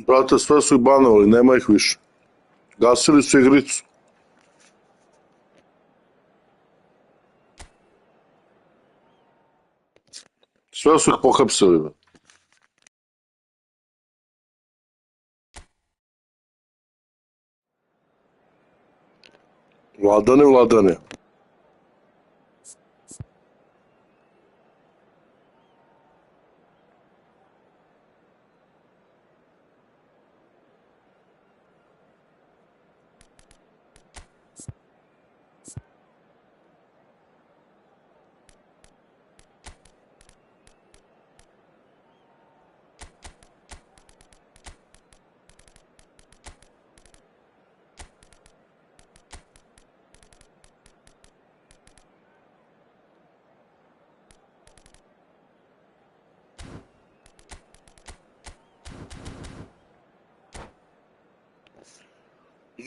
Brate, sve su ih banovali, nema ih više. Gasili su igricu. Sve su ih pohapsili. Vladane.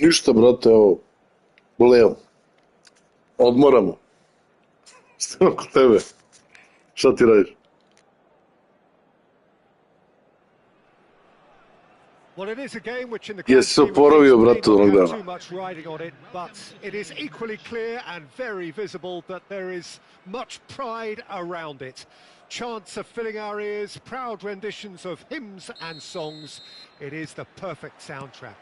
Ništa, brate, evo, levo. Odmoramo. Stojim kod tebe. Šta ti radiš? Jesi se oporavio, brate, onog dana? But it is equally clear and very visible that there is much pride around it. Chants are filling our ears, proud renditions of hymns and songs. It is the perfect soundtrack.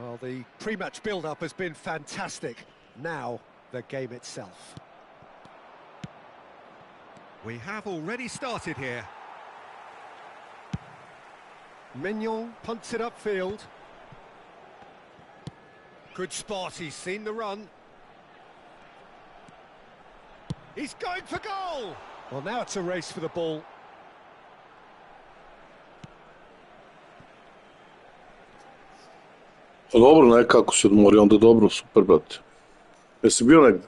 Well, the pre-match build-up has been fantastic. Now, the game itself. We have already started here. Mignon punts it upfield. Good spot, he's seen the run. He's going for goal! Well, now it's a race for the ball. Dobro, nekako se odmori, onda dobro, super, brate. Jesi bio negdje?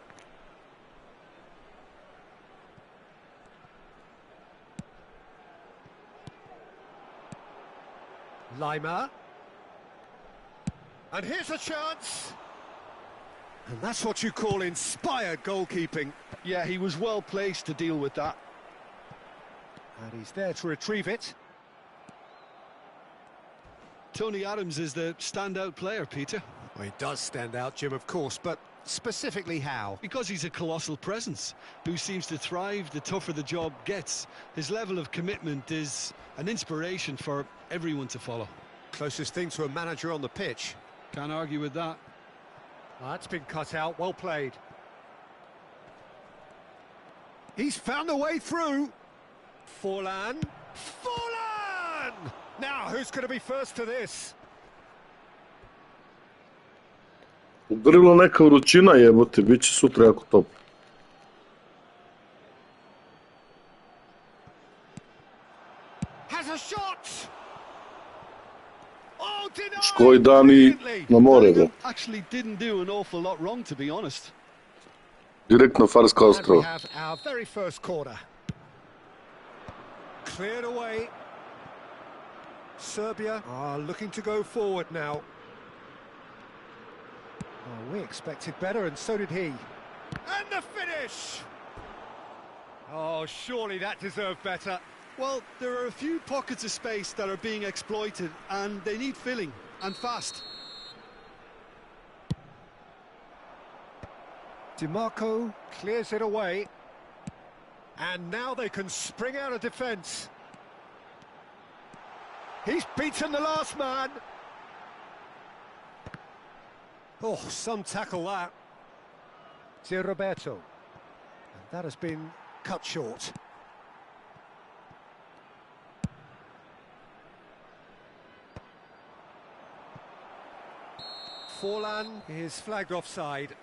Lima. And here's a chance. And that's what you call inspired goalkeeping. Yeah, he was well placed to deal with that. And he's there to retrieve it. Tony Adams is the standout player, Peter. Well, he does stand out, Jim, of course, but specifically how? Because he's a colossal presence who seems to thrive the tougher the job gets. His level of commitment is an inspiration for everyone to follow. Closest thing to a manager on the pitch. Can't argue with that. That's been cut out, well played. He's found a way through. Forlan. Now, who's going to be first to this? Udarila neka vrućina, jebote, bit će sutra jako toplo. Has a shot. Oh, Škoj dan I na more, da. Actually didn't do an awful lot wrong, to be honest. Direkt na Farska ostrava. We have our very first corner. Cleared away. Serbia are looking to go forward now. Oh, we expected better, and so did he. And the finish! Oh, surely that deserved better. Well, there are a few pockets of space that are being exploited, and they need filling, and fast. DiMarco clears it away. And now they can spring out of defence. He's beaten the last man. Oh, some tackle that. Di Roberto. And that has been cut short. Forlan is flagged offside.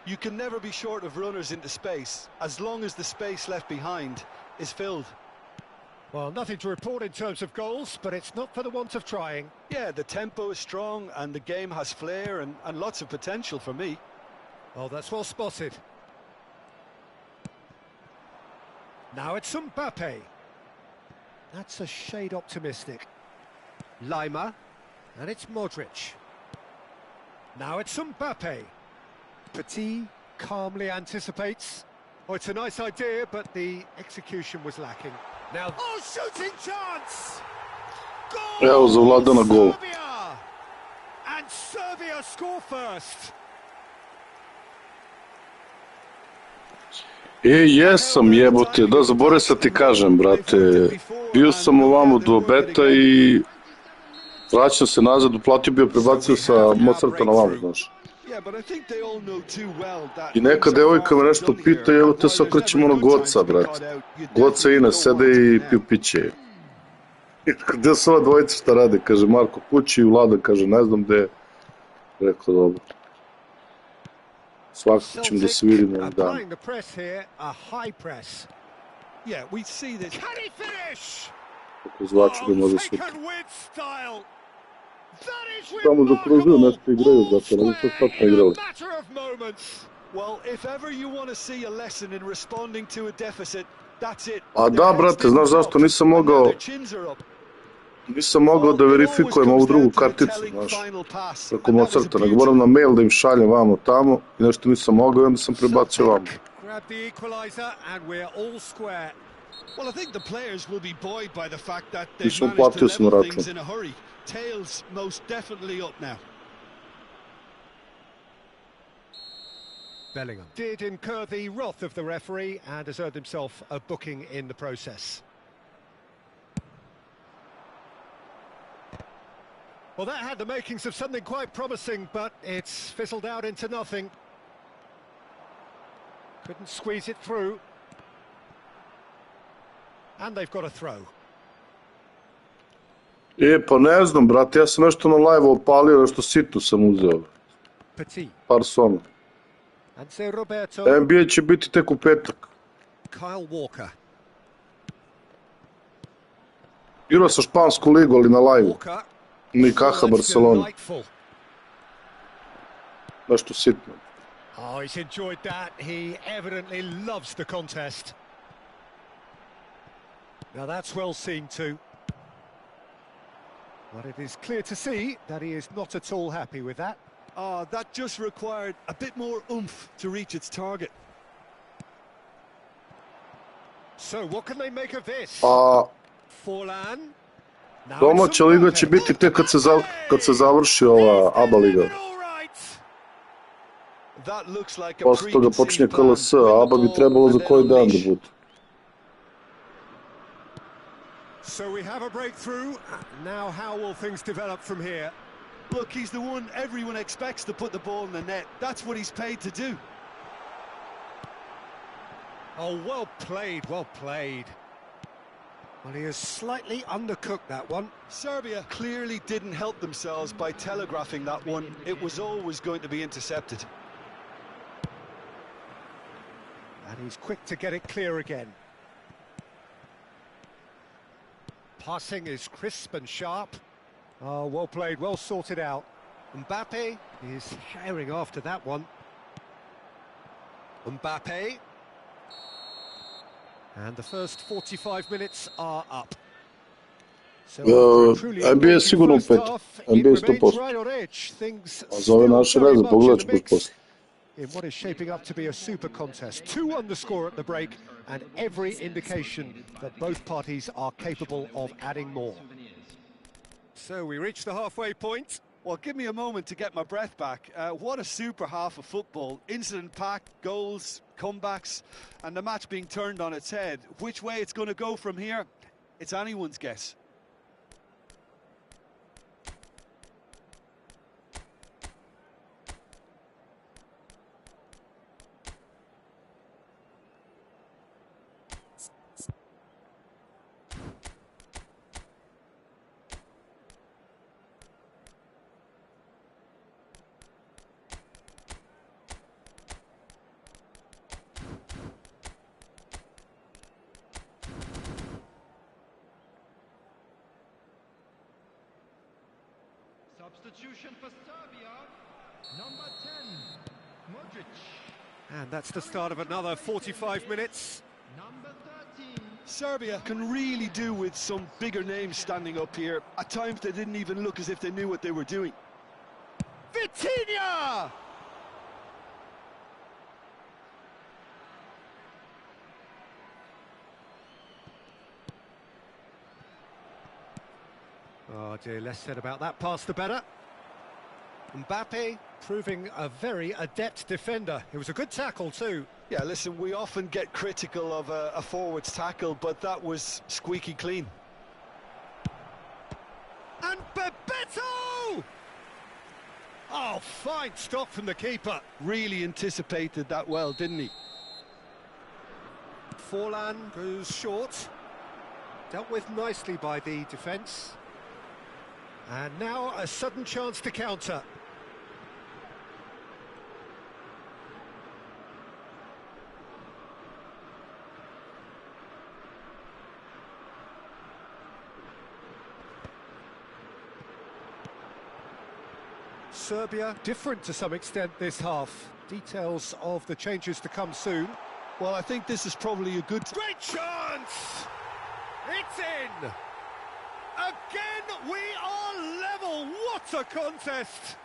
You can never be short of runners into space, as long as the space left behind is filled. Well, nothing to report in terms of goals, but it's not for the want of trying. Yeah, the tempo is strong and the game has flair and lots of potential for me. Oh, that's well spotted. Now it's Mbappe. That's a shade optimistic. Lima. And it's Modric. Now it's Mbappe. Petit calmly anticipates. Oh, it's a nice idea, but the execution was lacking. Now, oh, shooting chance! Goal! Evo za Vladana gol. Serbia! And Serbia score first. Jesam, jebote, da, zaboravio sam ti kažem, brate. Bio sam ovamo do beta i vraćam se nazad, uplatio bio prebacio sa Mozarta na vamo, znaš. I neka devojka me nešto pita, evo te se okrećemo na Goca, brate. Goca i Ines sede i piju piće. Gde su ova dvojica šta rade? Kaže Marko kući i Vlada kaže ne znam gde. Rekao dobro. Svakako ćemo da se vidimo ovih dana. Kako zvaču ga može sutra. Samo zakružuju, nešto igraju, zato ne znam šta smo igrali. A da, brate, znaš zašto nisam mogao da verifikujem ovu drugu karticu, znaš, preko Mozarta, nego moram na mail da im šaljem vamo tamo i nešto nisam mogao i onda sam prebacio vamo. Nisam uplatio sam na račun. Bellingham did incur the wrath of the referee and has earned himself a booking in the process. Well, that had the makings of something quite promising, but it's fizzled out into nothing. Couldn't squeeze it through. And they've got a throw. Pa ne znam, brate, ja sam nešto na live opalio, nešto sitno sam uzeo. Petit. Par sona. NBA će biti tek u petak. Kyle Walker. Igrao sam špansku ligu, ali na live-u. Nikaha Barcelona. Nešto sitno. Oh, he's enjoyed that. He evidently loves the contest. Now that's well seen too. But it is clear to see that he is not at all happy with that. That just required a bit more oomph to reach its target. So what can they make of this? Forlan. Domaća liga će biti tek kad se završi ova ABA liga. Posle toga počinje KLS, a ABA bi trebalo za koji dan da bude. So we have a breakthrough. Now how will things develop from here? Look, he's the one everyone expects to put the ball in the net. That's what he's paid to do. Oh, well played, well played. Well, he has slightly undercooked that one. Serbia clearly didn't help themselves by telegraphing that one. It was always going to be intercepted. And he's quick to get it clear again. Passing is crisp and sharp. Oh, well played, well sorted out. Mbappe is herring after that one. Mbappe. And the first 45 minutes are up. So NBA sigurno u petu. NBA 100%. A za ove naše reze pogledat ću baš posle. In what is shaping up to be a super contest. 2 on the score at the break, and every indication that both parties are capable of adding more. So we reach the halfway point. Well, give me a moment to get my breath back. What a super half of football. Incident-packed, goals, comebacks, and the match being turned on its head. Which way it's going to go from here, it's anyone's guess. Substitution for Serbia, number 10, Modric. And that's the start of another 45 minutes. Number 13, Serbia can really do with some bigger names standing up here. At times they didn't even look as if they knew what they were doing. Vitinha! Oh dear, less said about that pass the better. Mbappe proving a very adept defender. It was a good tackle too. Yeah, listen, we often get critical of a forward's tackle, but that was squeaky clean. And Bebeto! Oh, fine stop from the keeper. Really anticipated that well, didn't he? Forlan goes short. Dealt with nicely by the defence. And now a sudden chance to counter. Serbia different to some extent this half. Details of the changes to come soon. Well, I think this is probably a good... Great chance! It's in! Again, we are level! What a contest!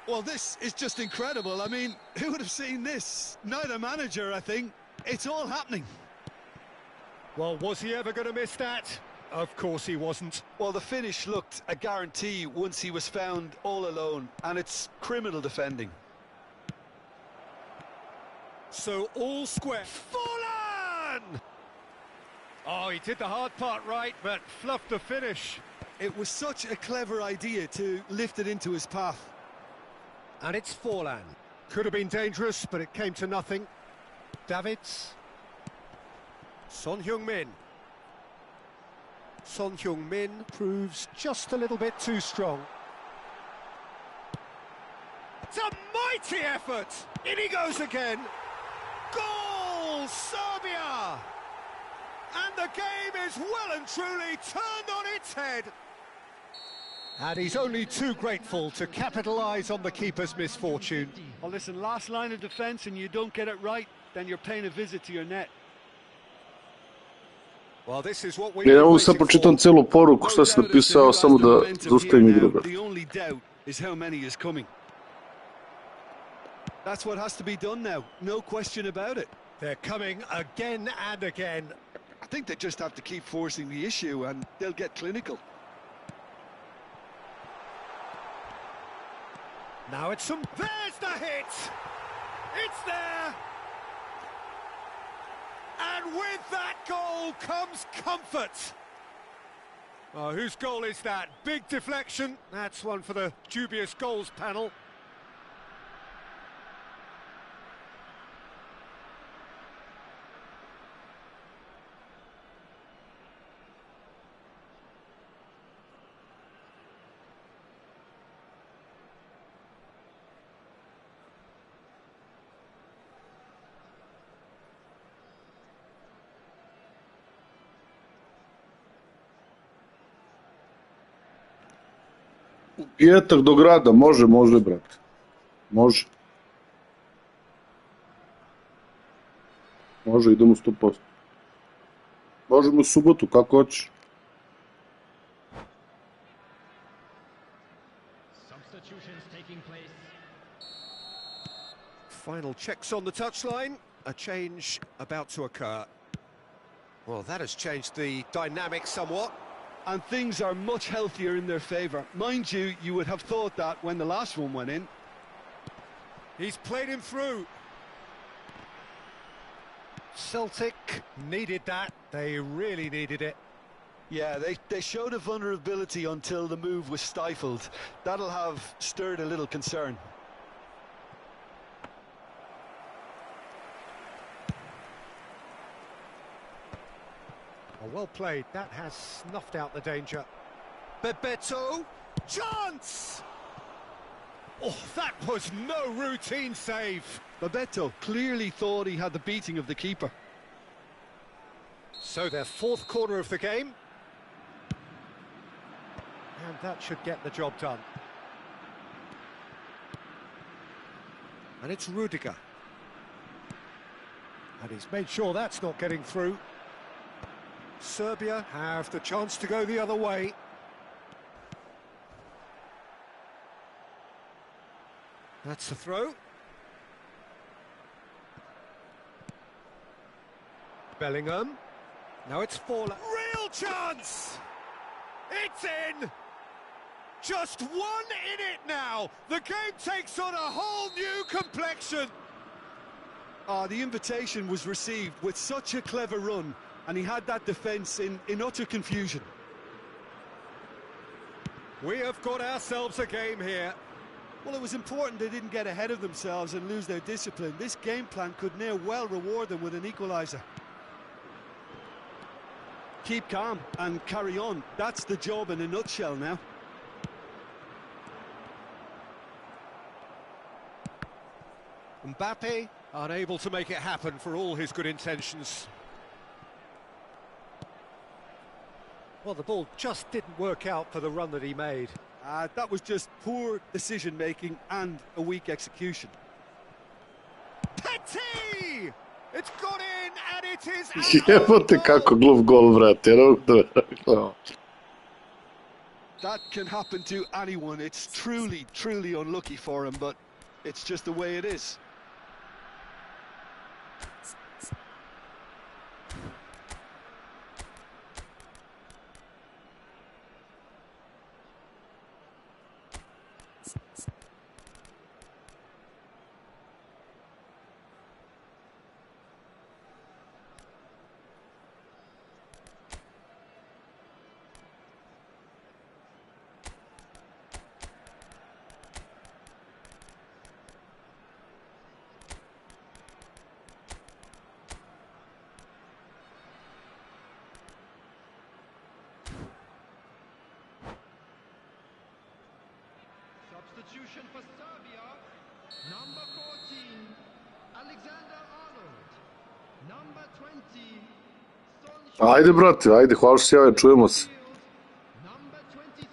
Well, this is just incredible. I mean, who would have seen this? Neither manager, I think. It's all happening. Well, was he ever going to miss that? Of course he wasn't. Well, the finish looked a guarantee once he was found all alone, and it's criminal defending. So all square. Forlan! Oh, he did the hard part right, but fluffed the finish. It was such a clever idea to lift it into his path. And it's Forlan. Could have been dangerous, but it came to nothing. Davids. Son Heung-min. Son Heung-min proves just a little bit too strong. It's a mighty effort! In he goes again. Goal, Serbia! And the game is well and truly turned on its head. And he's only too grateful to capitalise on the keeper's misfortune. Well, listen, last line of defence and you don't get it right, then you're paying a visit to your net. Well, this is what we Ja ne mogu sad pročitam celu poruku šta si napisao, samo da zaustavim igru. The only doubt is how many is coming. That's what has to be done now, no question about it. They're coming again and again. I think they just have to keep forcing the issue and they'll get clinical. Now it's some... There's the hit! It's there! And with that goal comes comfort. Oh, whose goal is that? Big deflection. That's one for the dubious goals panel. Pijetak do grada, može, brate. Može. Može, idemo 100%. Možemo u subotu, kako hoćeš. Final checks on the touchline. A change about to occur. Well, that has changed the dynamic somewhat. And things are much healthier in their favour. Mind you, you would have thought that when the last one went in. He's played him through. Celtic needed that. They really needed it. Yeah, they showed a vulnerability until the move was stifled. That'll have stirred a little concern. Oh, well played. That has snuffed out the danger. Bebeto. Chance! Oh, that was no routine save. Bebeto clearly thought he had the beating of the keeper. So their fourth corner of the game. And that should get the job done. And it's Rudiger. And he's made sure that's not getting through. Serbia have the chance to go the other way. That's the throw. Bellingham. Now it's Forlan. Real chance! It's in! Just one in it now. The game takes on a whole new complexion. The invitation was received with such a clever run, and he had that defence in utter confusion. We have got ourselves a game here. Well, it was important they didn't get ahead of themselves and lose their discipline. This game plan could near well reward them with an equaliser. Keep calm and carry on. That's the job in a nutshell now. Mbappe unable to make it happen for all his good intentions. Well, the ball just didn't work out for the run that he made. That was just poor decision-making and a weak execution. Petit! It's gone in and it is Jebote kako glup gol, brate. That can happen to anyone. It's truly, truly unlucky for him, but it's just the way it is. Substitution for Serbia. Number 14, Alexander-Arnold. Number 20, Ajde, brate, ajde, hvala što si javio, čujemo se. Number 23.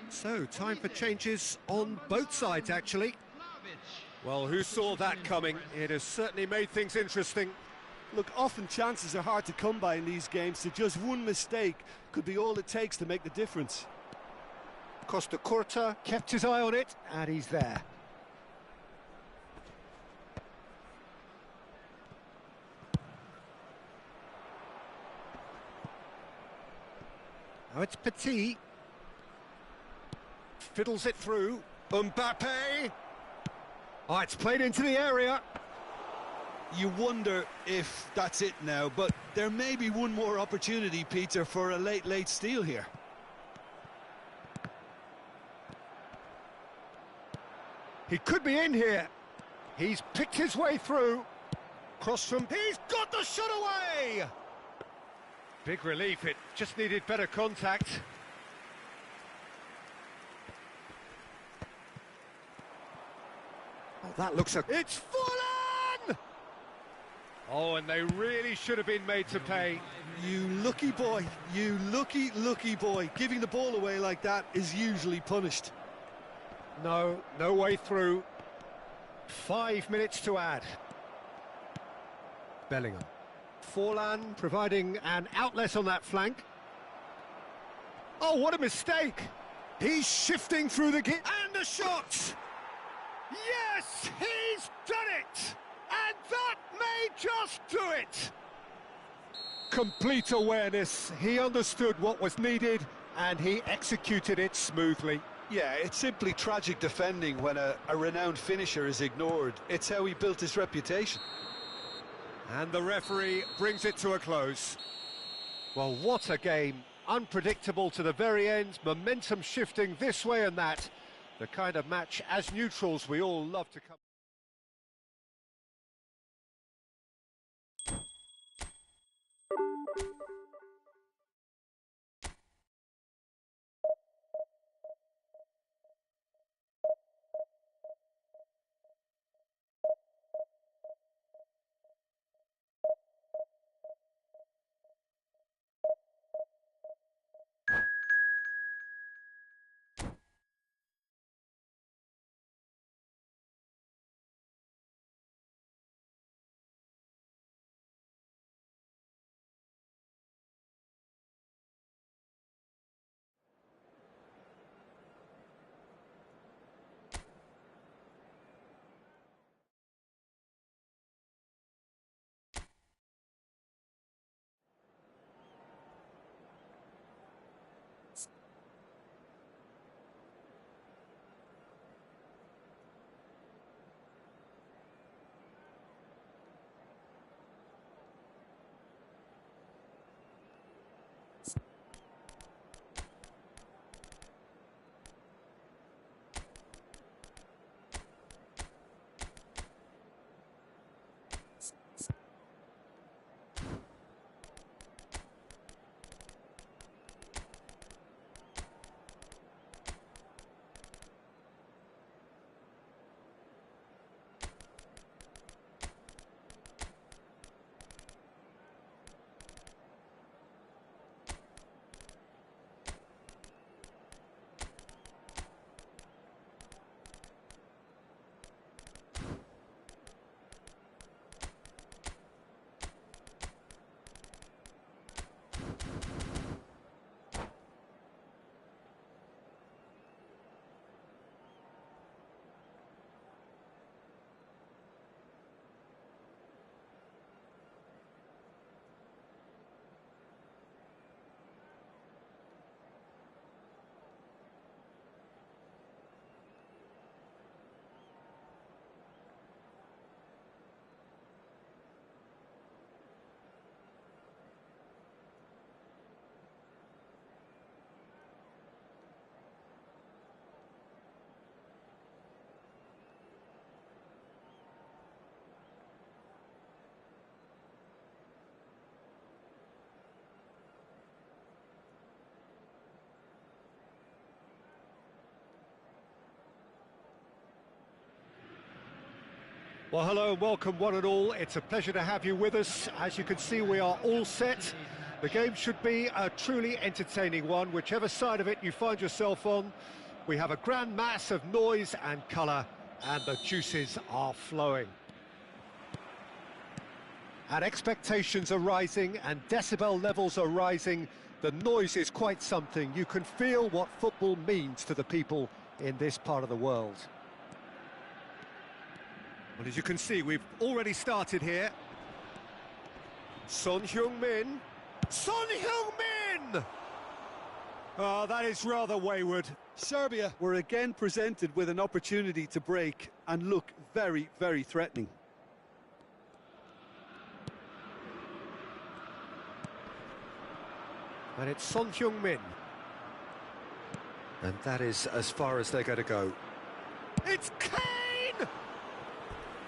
So, time for changes on both sides, actually. Well, who saw that coming? It has certainly made things interesting. Look, often chances are hard to come by in these games, so just one mistake could be all it takes to make the difference. Costa Curta kept his eye on it, and he's there. Now it's Petit. Fiddles it through. Mbappe! Oh, it's played into the area. You wonder if that's it now, but there may be one more opportunity, Peter, for a late steal here. He could be in here. He's picked his way through. Cross from... He's got the shot away! Big relief, it just needed better contact. Oh, that looks a... It's Forlan! Oh, and they really should have been made to pay. You lucky boy, you lucky boy. Giving the ball away like that is usually punished. No way through. 5 minutes to add. Bellingham. Forlan providing an outlet on that flank. Oh, what a mistake! He's shifting through the gap. And a shot! Yes, he's done it! And that may just do it! Complete awareness. He understood what was needed and he executed it smoothly. Yeah, it's simply tragic defending when a renowned finisher is ignored. It's how he built his reputation. And the referee brings it to a close. Well, what a game. Unpredictable to the very end, momentum shifting this way and that. The kind of match, as neutrals, we all love to come. Well, hello and welcome one and all. It's a pleasure to have you with us. As you can see, we are all set. The game should be a truly entertaining one, whichever side of it you find yourself on. We have a grand mass of noise and colour, and the juices are flowing. And expectations are rising, and decibel levels are rising. The noise is quite something. You can feel what football means to the people in this part of the world. Well, as you can see, we've already started here. Son Heung-min. Son Heung-min! Oh, that is rather wayward. Serbia were again presented with an opportunity to break and look very, very threatening. And it's Son Heung-min. And that is as far as they're going to go. It's Kane!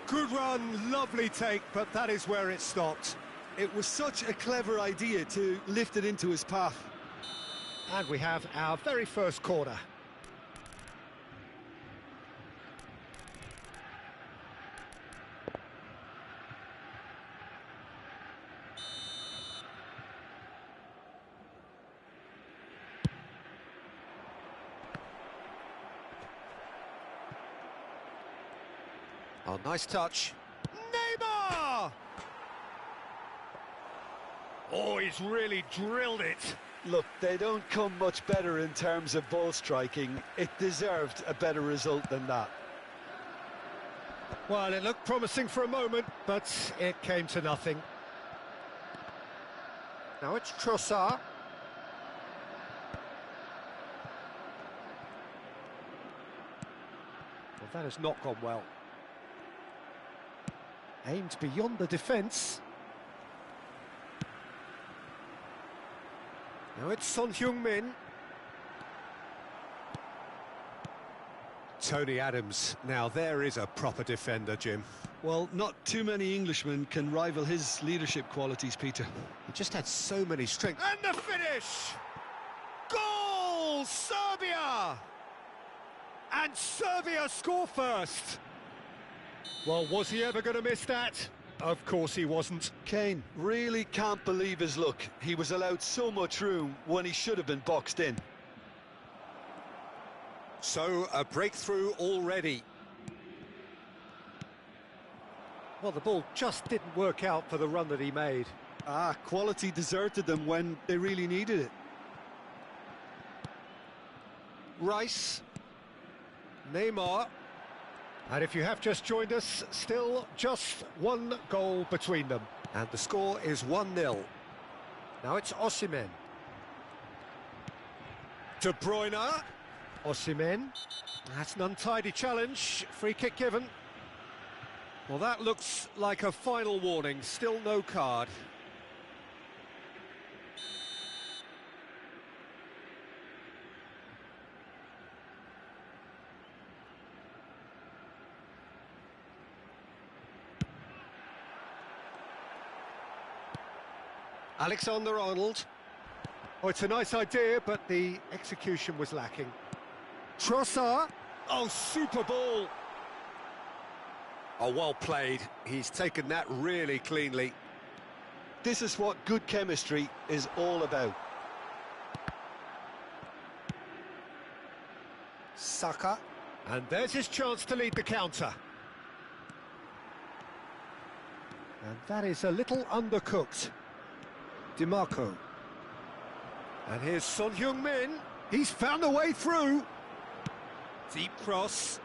Good run, lovely take, but that is where it stopped. It was such a clever idea to lift it into his path. And we have our very first corner. Oh, nice touch. Neymar! Oh, he's really drilled it. Look, they don't come much better in terms of ball striking. It deserved a better result than that. Well, it looked promising for a moment, but it came to nothing. Now it's Trossard. Well, that has not gone well. Aimed beyond the defence. Now it's Son Heung-min. Tony Adams. Now there is a proper defender, Jim. Well, not too many Englishmen can rival his leadership qualities, Peter. He just had so many strengths. And the finish! Goal! Serbia! And Serbia score first! Well, was he ever going to miss that? Of course he wasn't. Kane really can't believe his luck. He was allowed so much room when he should have been boxed in. So, a breakthrough already. Well, the ball just didn't work out for the run that he made. Quality deserted them when they really needed it. Rice. Neymar. And if you have just joined us, still just one goal between them. And the score is 1-0. Now it's Osimhen. De Bruyne. Osimhen. That's an untidy challenge. Free kick given. Well, that looks like a final warning. Still no card. Alexander-Arnold. Oh, it's a nice idea, but the execution was lacking. Trossard. Oh, super ball. Oh, well played. He's taken that really cleanly. This is what good chemistry is all about. Saka. And there's his chance to lead the counter. And that is a little undercooked. DiMarco. And here's Son Heung-min. He's found a way through. Deep cross.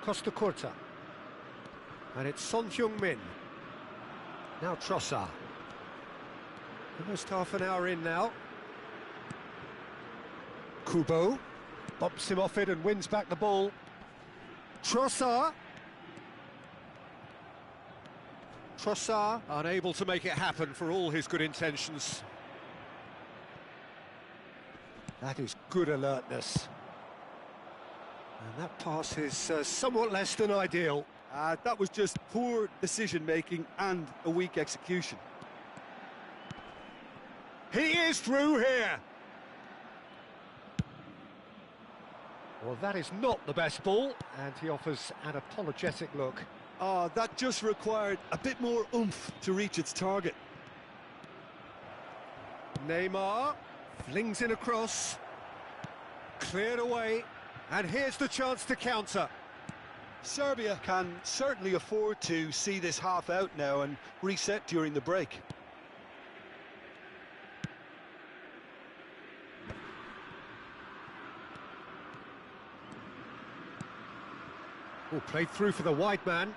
Costa Curta. And it's Son Heung-min. Now Trossard. Almost half an hour in now. Kubo. Bumps him off it and wins back the ball. Trossard. Trossard unable to make it happen for all his good intentions. That is good alertness. And that pass is somewhat less than ideal. That was just poor decision-making and a weak execution. He is through here. Well, that is not the best ball, and he offers an apologetic look. Oh, that just required a bit more oomph to reach its target. Neymar flings in a cross, cleared away, and here's the chance to counter. Serbia can certainly afford to see this half out now and reset during the break. Oh, played through for the wide man.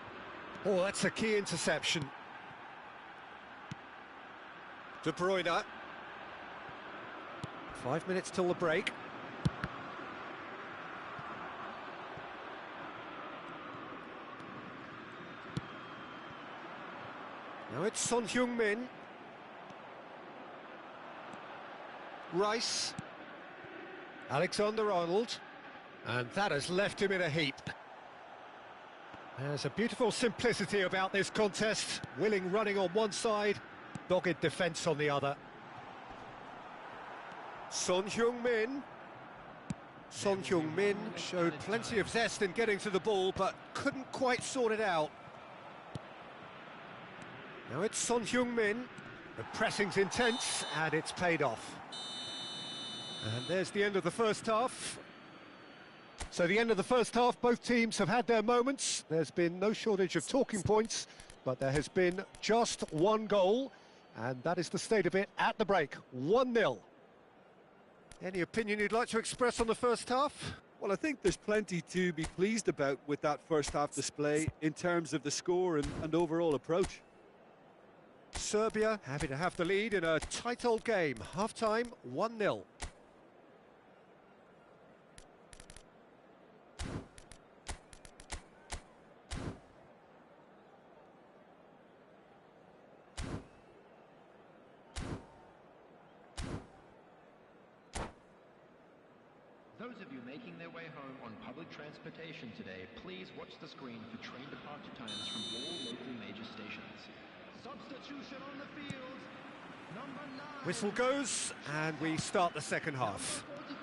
Oh, that's a key interception. De Bruyne. 5 minutes till the break. Now it's Son Heung-min. Rice. Alexander-Arnold. And that has left him in a heap. There's a beautiful simplicity about this contest. Willing running on one side, dogged defence on the other. Son Heung-min. Son Heung-min showed plenty of zest in getting to the ball, but couldn't quite sort it out. Now it's Son Heung-min. The pressing's intense, and it's paid off. And there's the end of the first half. So the end of the first half, both teams have had their moments. There's been no shortage of talking points, but there has been just one goal, and that is the state of it at the break, 1-0. Any opinion you'd like to express on the first half? Well, I think there's plenty to be pleased about with that first half display in terms of the score and overall approach. Serbia happy to have the lead in a tight old game. Half-time, 1-0. Those of you making their way home on public transportation today, please watch the screen for train departure times from all local major stations. Substitution on the field. Number 9. Whistle goes, and we start the second half. Number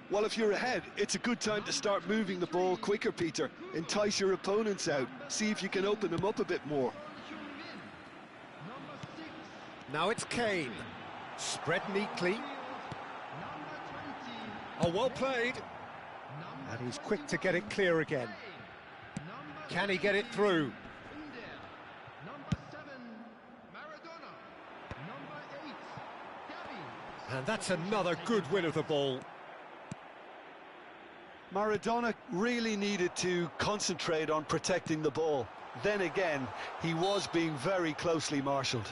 45. Well, if you're ahead, it's a good time to start moving the ball quicker, Peter. Entice your opponents out. See if you can open them up a bit more. Heung-min. Number 6. Now it's Kane. Spread neatly. Number 20. Oh, well played. Number And he's quick to get it clear again. Number Can he get it through? Number 7, Maradona. Number 8, Gavi. And that's another good win of the ball. Maradona really needed to concentrate on protecting the ball. Then again, he was being very closely marshalled.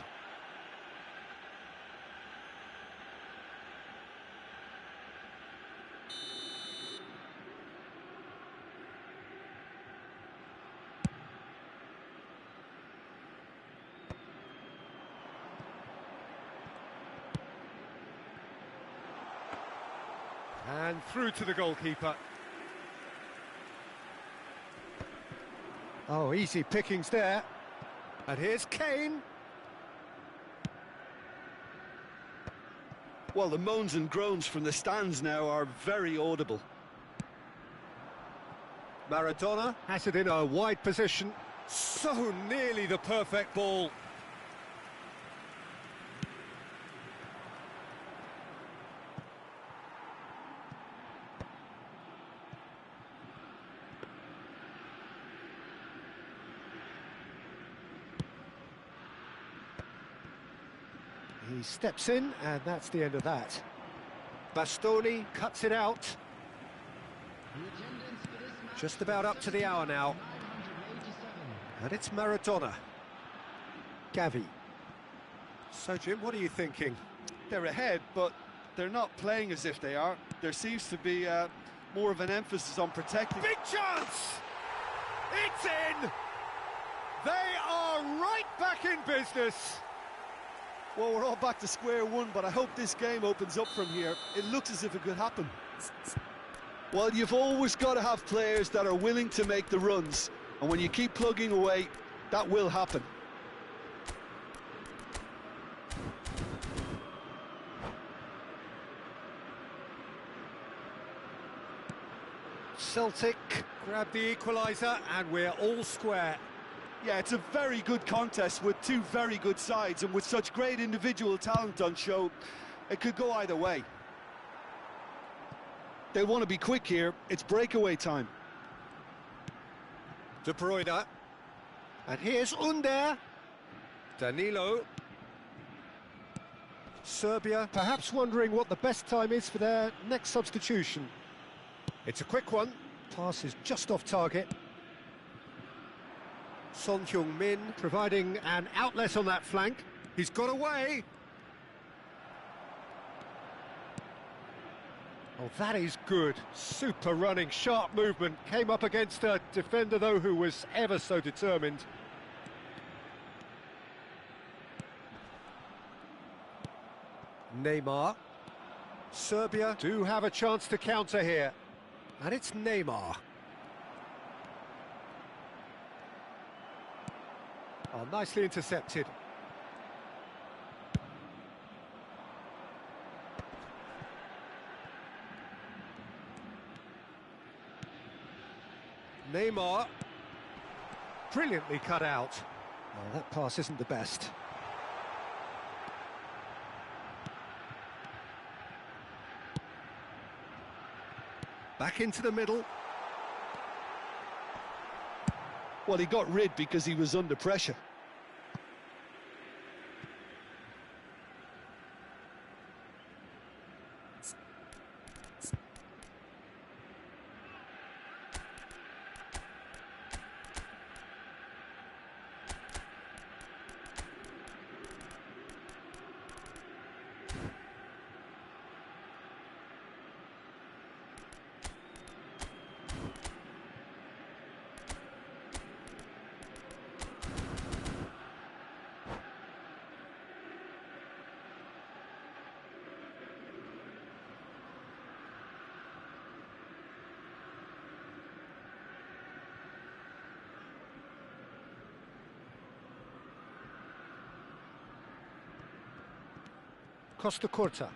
And through to the goalkeeper. Oh, easy pickings there. And here's Kane. Well, the moans and groans from the stands now are very audible. Maradona has it in a wide position. So nearly the perfect ball. He steps in, and that's the end of that. Bastoni cuts it out. The attendance for this match Just about up to the hour now. 987. And it's Maradona. Gavi. So, Jim, what are you thinking? They're ahead, but they're not playing as if they are. There seems to be more of an emphasis on protecting. Big chance! It's in! They are right back in business. Well, we're all back to square one, but I hope this game opens up from here. It looks as if it could happen. Well, you've always got to have players that are willing to make the runs, and when you keep plugging away, that will happen. Celtic grab the equaliser and we're all square. Yeah, it's a very good contest with two very good sides, and with such great individual talent on show, it could go either way. They want to be quick here. It's breakaway time. De Bruyne. And here's Under. Danilo. Serbia perhaps wondering what the best time is for their next substitution. It's a quick one. Pass is just off target. Son Heung-min providing an outlet on that flank. He's got away. Oh, that is good. Super running, sharp movement. Came up against a defender, though, who was ever so determined. Neymar. Serbia do have a chance to counter here. And it's Neymar. Oh, nicely intercepted. Neymar. Brilliantly cut out. Oh, that pass isn't the best. Back into the middle. Well, he got rid because he was under pressure. Costa Curta.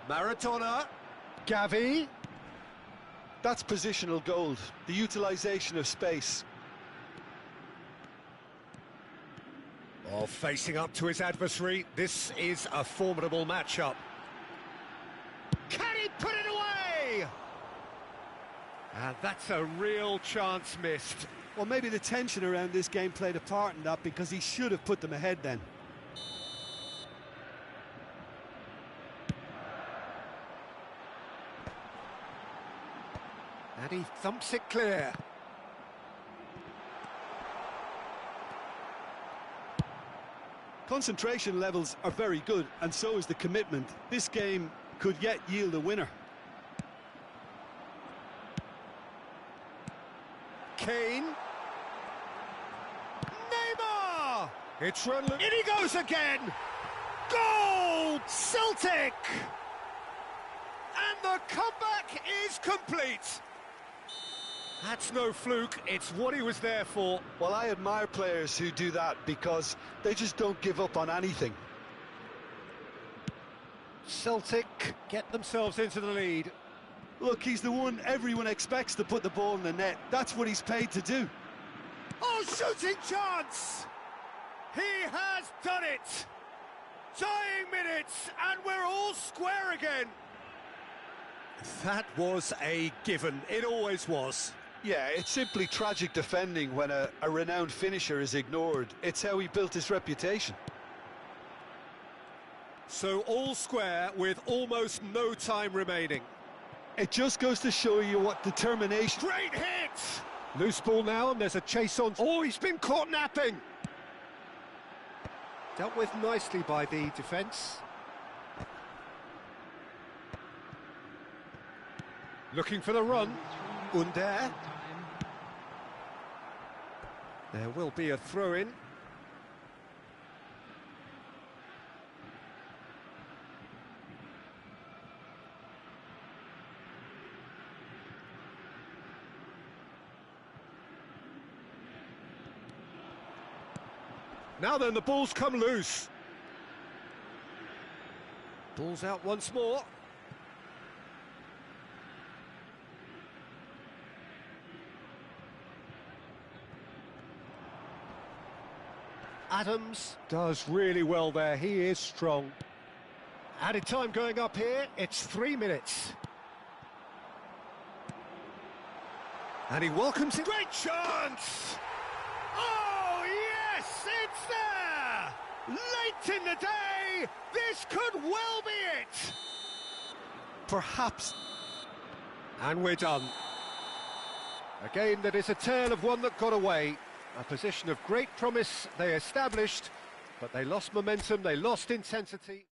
Maradona. Gavi. That's positional gold, the utilisation of space. Oh, facing up to his adversary, this is a formidable matchup. Can he put it away? And that's a real chance missed. Well, maybe the tension around this game played a part in that, because he should have put them ahead then. And he thumps it clear. Concentration levels are very good, and so is the commitment. This game could yet yield a winner. Kane. Neymar! It's run. In he goes again! Goal! Celtic! And the comeback is complete. That's no fluke, it's what he was there for. Well, I admire players who do that, because they just don't give up on anything. Celtic get themselves into the lead. Look, he's the one everyone expects to put the ball in the net. That's what he's paid to do. Oh, shooting chance! He has done it! Dying minutes, and we're all square again. That was a given, it always was. Yeah, it's simply tragic defending when a renowned finisher is ignored. It's how he built his reputation. So all square with almost no time remaining. It just goes to show you what determination... Great hit! Loose ball now, and there's a chase on. Oh, he's been caught napping! Dealt with nicely by the defence. Looking for the run. Under. There will be a throw-in. Now then, the ball's come loose. Ball's out once more. Adams does really well there. He is strong. Added time going up here. It's 3 minutes. And he welcomes it. Great chance! Oh, yes, it's there! Late in the day, this could well be it! Perhaps. And we're done. Again, that is a tale of one that got away. A position of great promise they established, but they lost momentum, they lost intensity.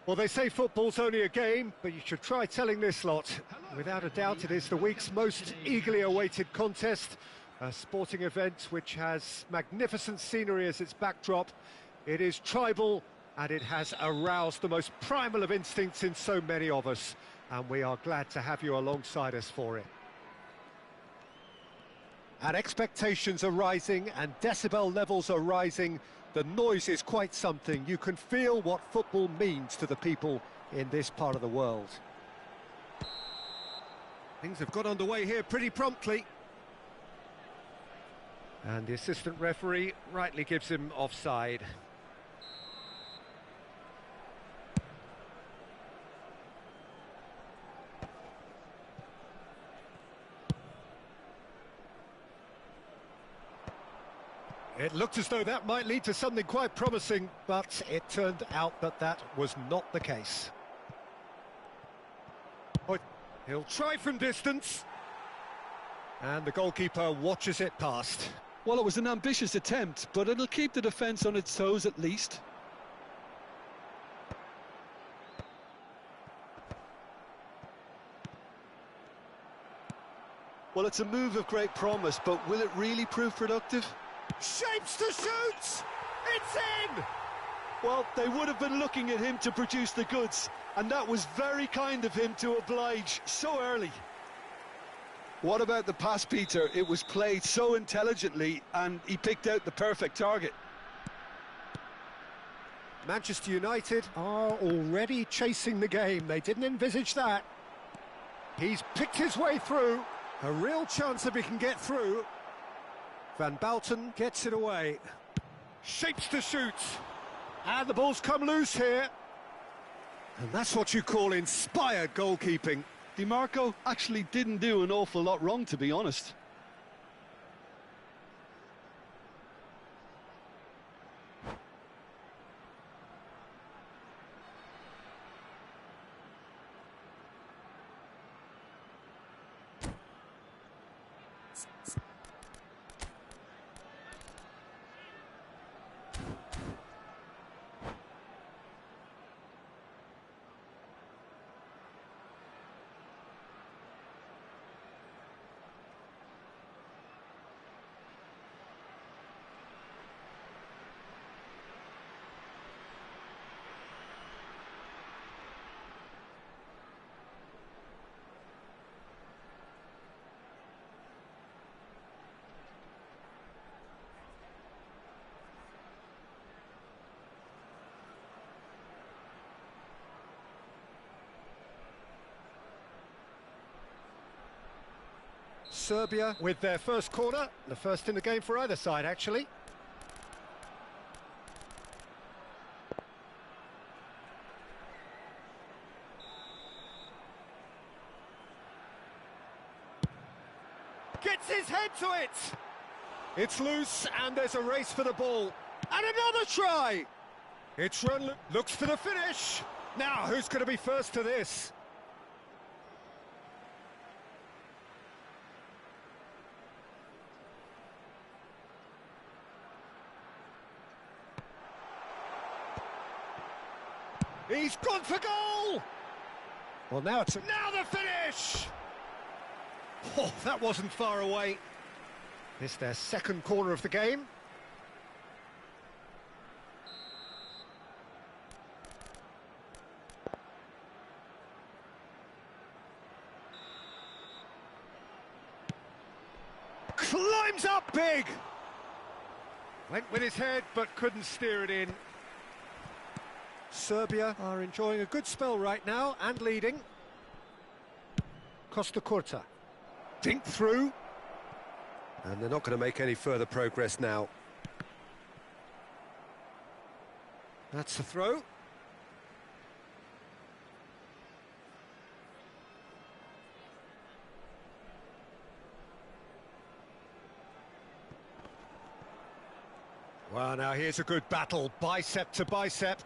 Well, they say football's only a game, but you should try telling this lot. Without a doubt, it is the week's most eagerly awaited contest, a sporting event which has magnificent scenery as its backdrop. It is tribal, and it has aroused the most primal of instincts in so many of us, and we are glad to have you alongside us for it. And expectations are rising, and decibel levels are rising. The noise is quite something. You can feel what football means to the people in this part of the world. Things have got underway here pretty promptly. And the assistant referee rightly gives him offside. It looked as though that might lead to something quite promising, but it turned out that that was not the case. Oh, he'll try from distance. And the goalkeeper watches it past. Well, it was an ambitious attempt, but it'll keep the defence on its toes at least. Well, it's a move of great promise, but will it really prove productive? Shapes to shoot! It's in! Well, they would have been looking at him to produce the goods, and that was very kind of him to oblige so early. What about the pass, Peter? It was played so intelligently, and he picked out the perfect target. Manchester United are already chasing the game. They didn't envisage that. He's picked his way through. A real chance if he can get through. Van Bouten gets it away. Shapes to shoot. And the ball's come loose here. And that's what you call inspired goalkeeping. DiMarco actually didn't do an awful lot wrong, to be honest. Serbia with their first corner, the first in the game for either side, actually. Gets his head to it! It's loose, and there's a race for the ball. And another try! It's run, looks for the finish. Now, who's going to be first to this? He's gone for goal! Well, now it's... Now the finish! Oh, that wasn't far away. It's their second corner of the game. Climbs up big! Went with his head, but couldn't steer it in. Serbia are enjoying a good spell right now and leading. Costa Curta. Dink through. And they're not going to make any further progress now. That's the throw. Well, now here's a good battle, bicep to bicep.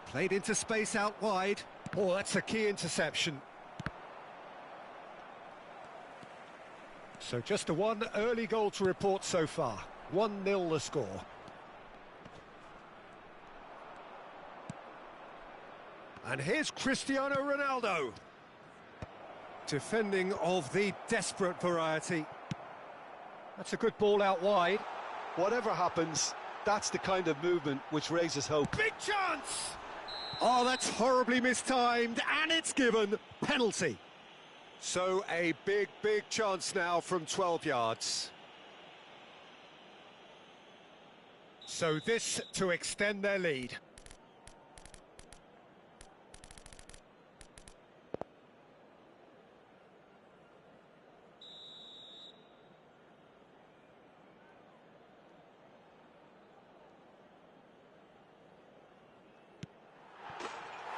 Played into space out wide. Oh, that's a key interception. So just a one early goal to report so far. 1-0 the score. And here's Cristiano Ronaldo. Defending of the desperate variety. That's a good ball out wide. Whatever happens, that's the kind of movement which raises hope. Big chance! Oh, that's horribly mistimed, and it's given. Penalty. So a big, big chance now from 12 yards. So this to extend their lead.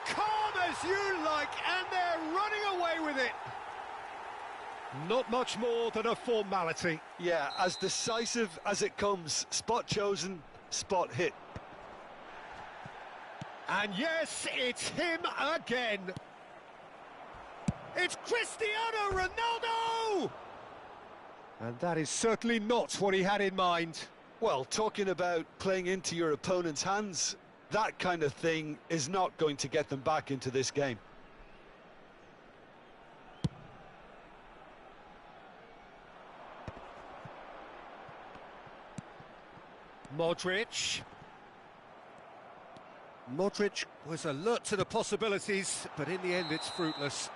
Calm as you like, and they're running away with it. Not much more than a formality. Yeah, as decisive as it comes. Spot chosen, spot hit. And yes, it's him again. It's Cristiano Ronaldo! And that is certainly not what he had in mind. Well, talking about playing into your opponent's hands, that kind of thing is not going to get them back into this game. Modric. Modric was alert to the possibilities, but in the end it's fruitless.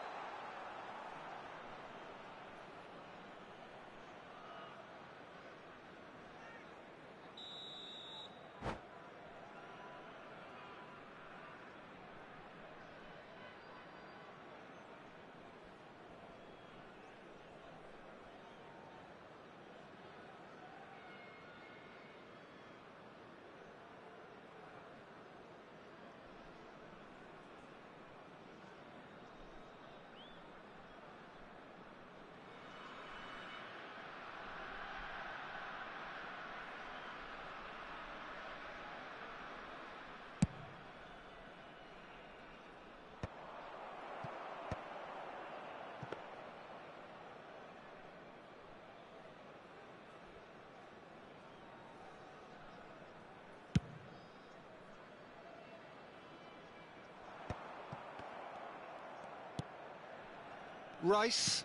Rice.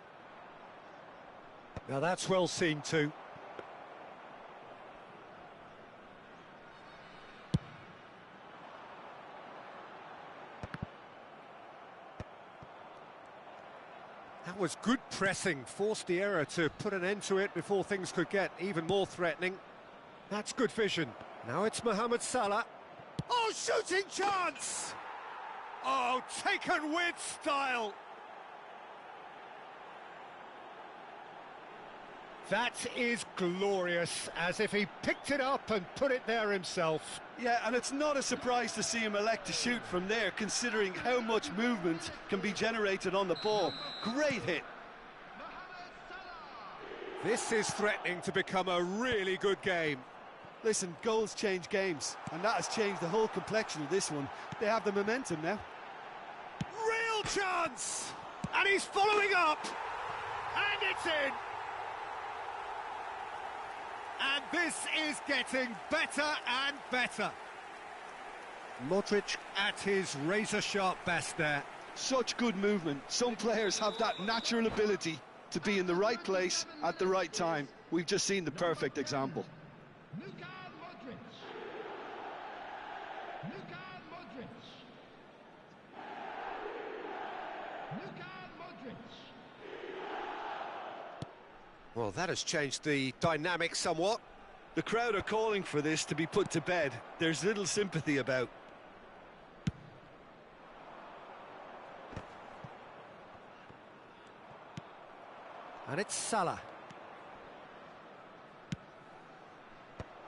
Now that's well seen too. That was good pressing, forced the error to put an end to it before things could get even more threatening. That's good vision. Now it's Mohamed Salah. Oh, shooting chance! Oh, taken with style! That is glorious, as if he picked it up and put it there himself. Yeah, and it's not a surprise to see him elect to shoot from there, considering how much movement can be generated on the ball. Great hit. This is threatening to become a really good game. Listen, goals change games, and that has changed the whole complexion of this one. They have the momentum now. Real chance! And he's following up! And it's in! And this is getting better and better. Modric at his razor-sharp best there. Such good movement. Some players have that natural ability to be in the right place at the right time. We've just seen the perfect example. Well, that has changed the dynamic somewhat. The crowd are calling for this to be put to bed. There's little sympathy about. And it's Salah.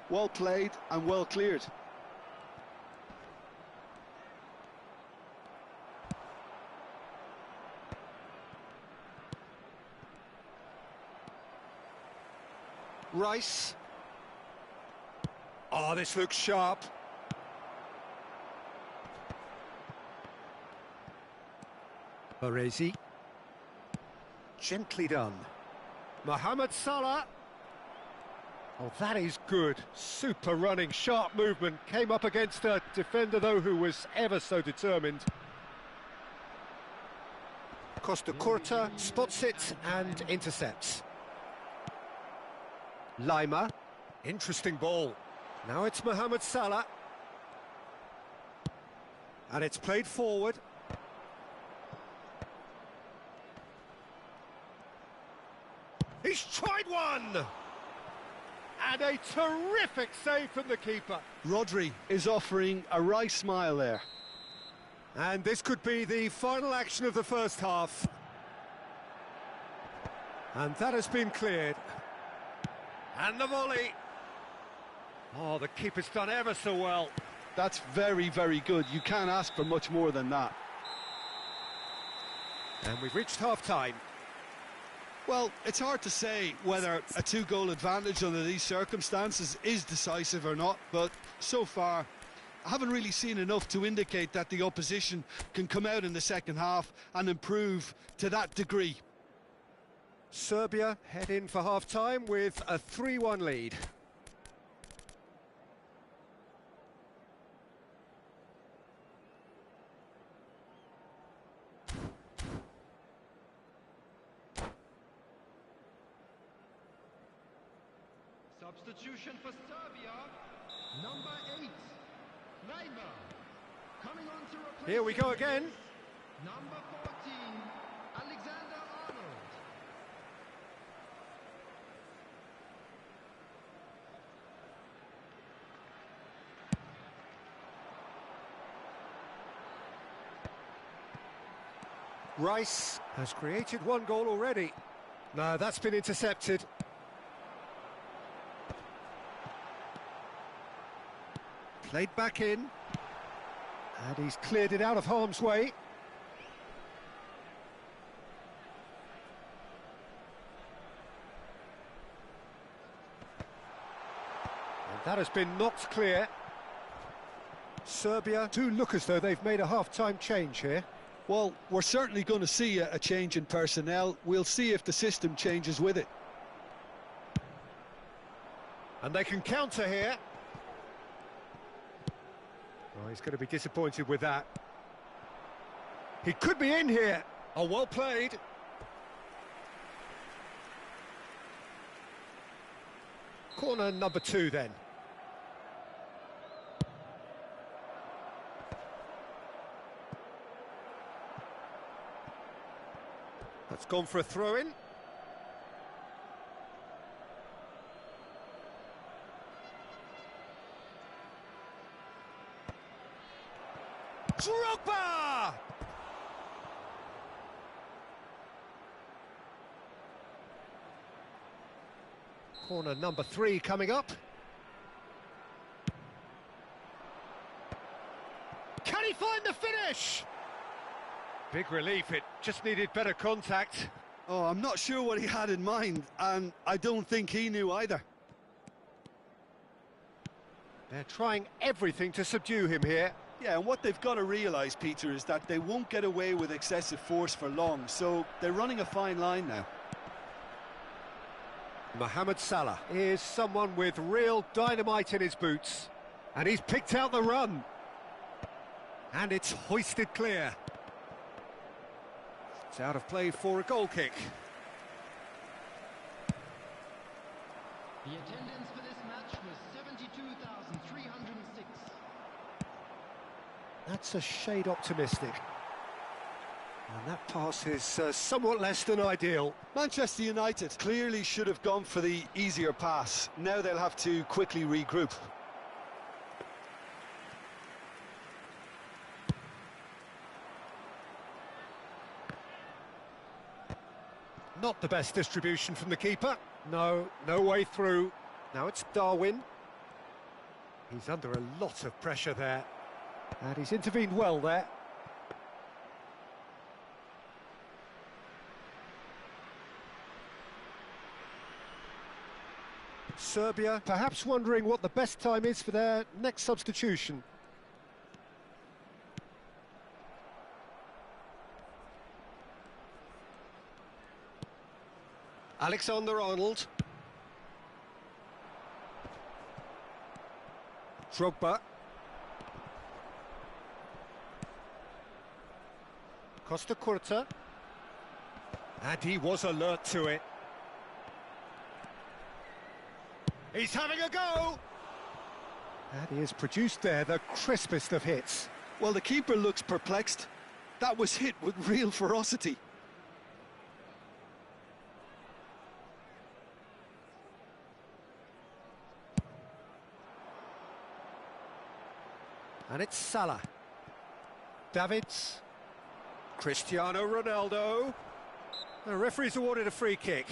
Well played and well cleared. Rice. Oh, this looks sharp. Baresi. Gently done. Mohamed Salah. Oh, that is good. Super running, sharp movement. Came up against a defender, though, who was ever so determined. Costa Curta spots it and intercepts. Lima. Interesting ball. Now it's Mohamed Salah. And it's played forward. He's tried one! And a terrific save from the keeper. Rodri is offering a right smile there. And this could be the final action of the first half. And that has been cleared. And the volley. Oh, the keeper's done ever so well. That's very, very good. You can't ask for much more than that. And we've reached half-time. Well, it's hard to say whether a two-goal advantage under these circumstances is decisive or not, but so far I haven't really seen enough to indicate that the opposition can come out in the second half and improve to that degree. Serbia head in for half-time with a 3-1 lead. Substitution for Serbia, number 8, Leiber. Coming on to replace Here we go again. number 14, Alexander-Arnold. Rice has created one goal already. No, that's been intercepted. Played back in. And he's cleared it out of harm's way. And that has been knocked clear. Serbia do look as though they've made a half-time change here. Well, we're certainly going to see a change in personnel. We'll see if the system changes with it. And they can counter here. Oh, he's going to be disappointed with that. He could be in here. Oh, well played. Corner number 2 then. That's gone for a throw-in. Drogba! Corner number 3 coming up. Can he find the finish? Big relief, it just needed better contact. Oh, I'm not sure what he had in mind, and I don't think he knew either. They're trying everything to subdue him here. Yeah, and what they've got to realise, Peter, is that they won't get away with excessive force for long, so they're running a fine line now. Mohamed Salah is someone with real dynamite in his boots. And he's picked out the run. And it's hoisted clear. It's out of play for a goal kick. The attendance for this match was 72,306. That's a shade optimistic. And that pass is somewhat less than ideal. Manchester United clearly should have gone for the easier pass. Now they'll have to quickly regroup. Not the best distribution from the keeper. No way through. Now it's Darwin. He's under a lot of pressure there. And he's intervened well there. Serbia perhaps wondering what the best time is for their next substitution. Alexander-Arnold. Drogba. Costa Curta. And he was alert to it. He's having a go! And he has produced there the crispest of hits. Well, the keeper looks perplexed. That was hit with real ferocity. And it's Salah. Davids. Cristiano Ronaldo. The referee's awarded a free kick.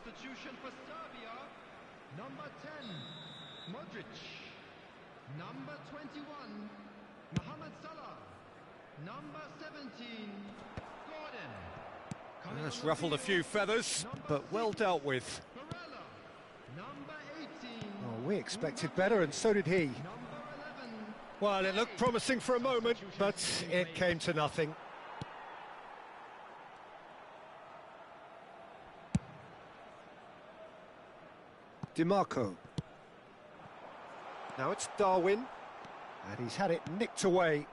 substitution for Serbia. Number 10, Modric. Number 21, Mohamed Salah. Number 17, Gordon. That's ruffled a few feathers, but well dealt with. Barella. Number 18. Oh, we expected better, and so did he. Number 11. Well, it looked promising for a moment, but it came to nothing. DiMarco. Now it's Darwin, and he's had it nicked away.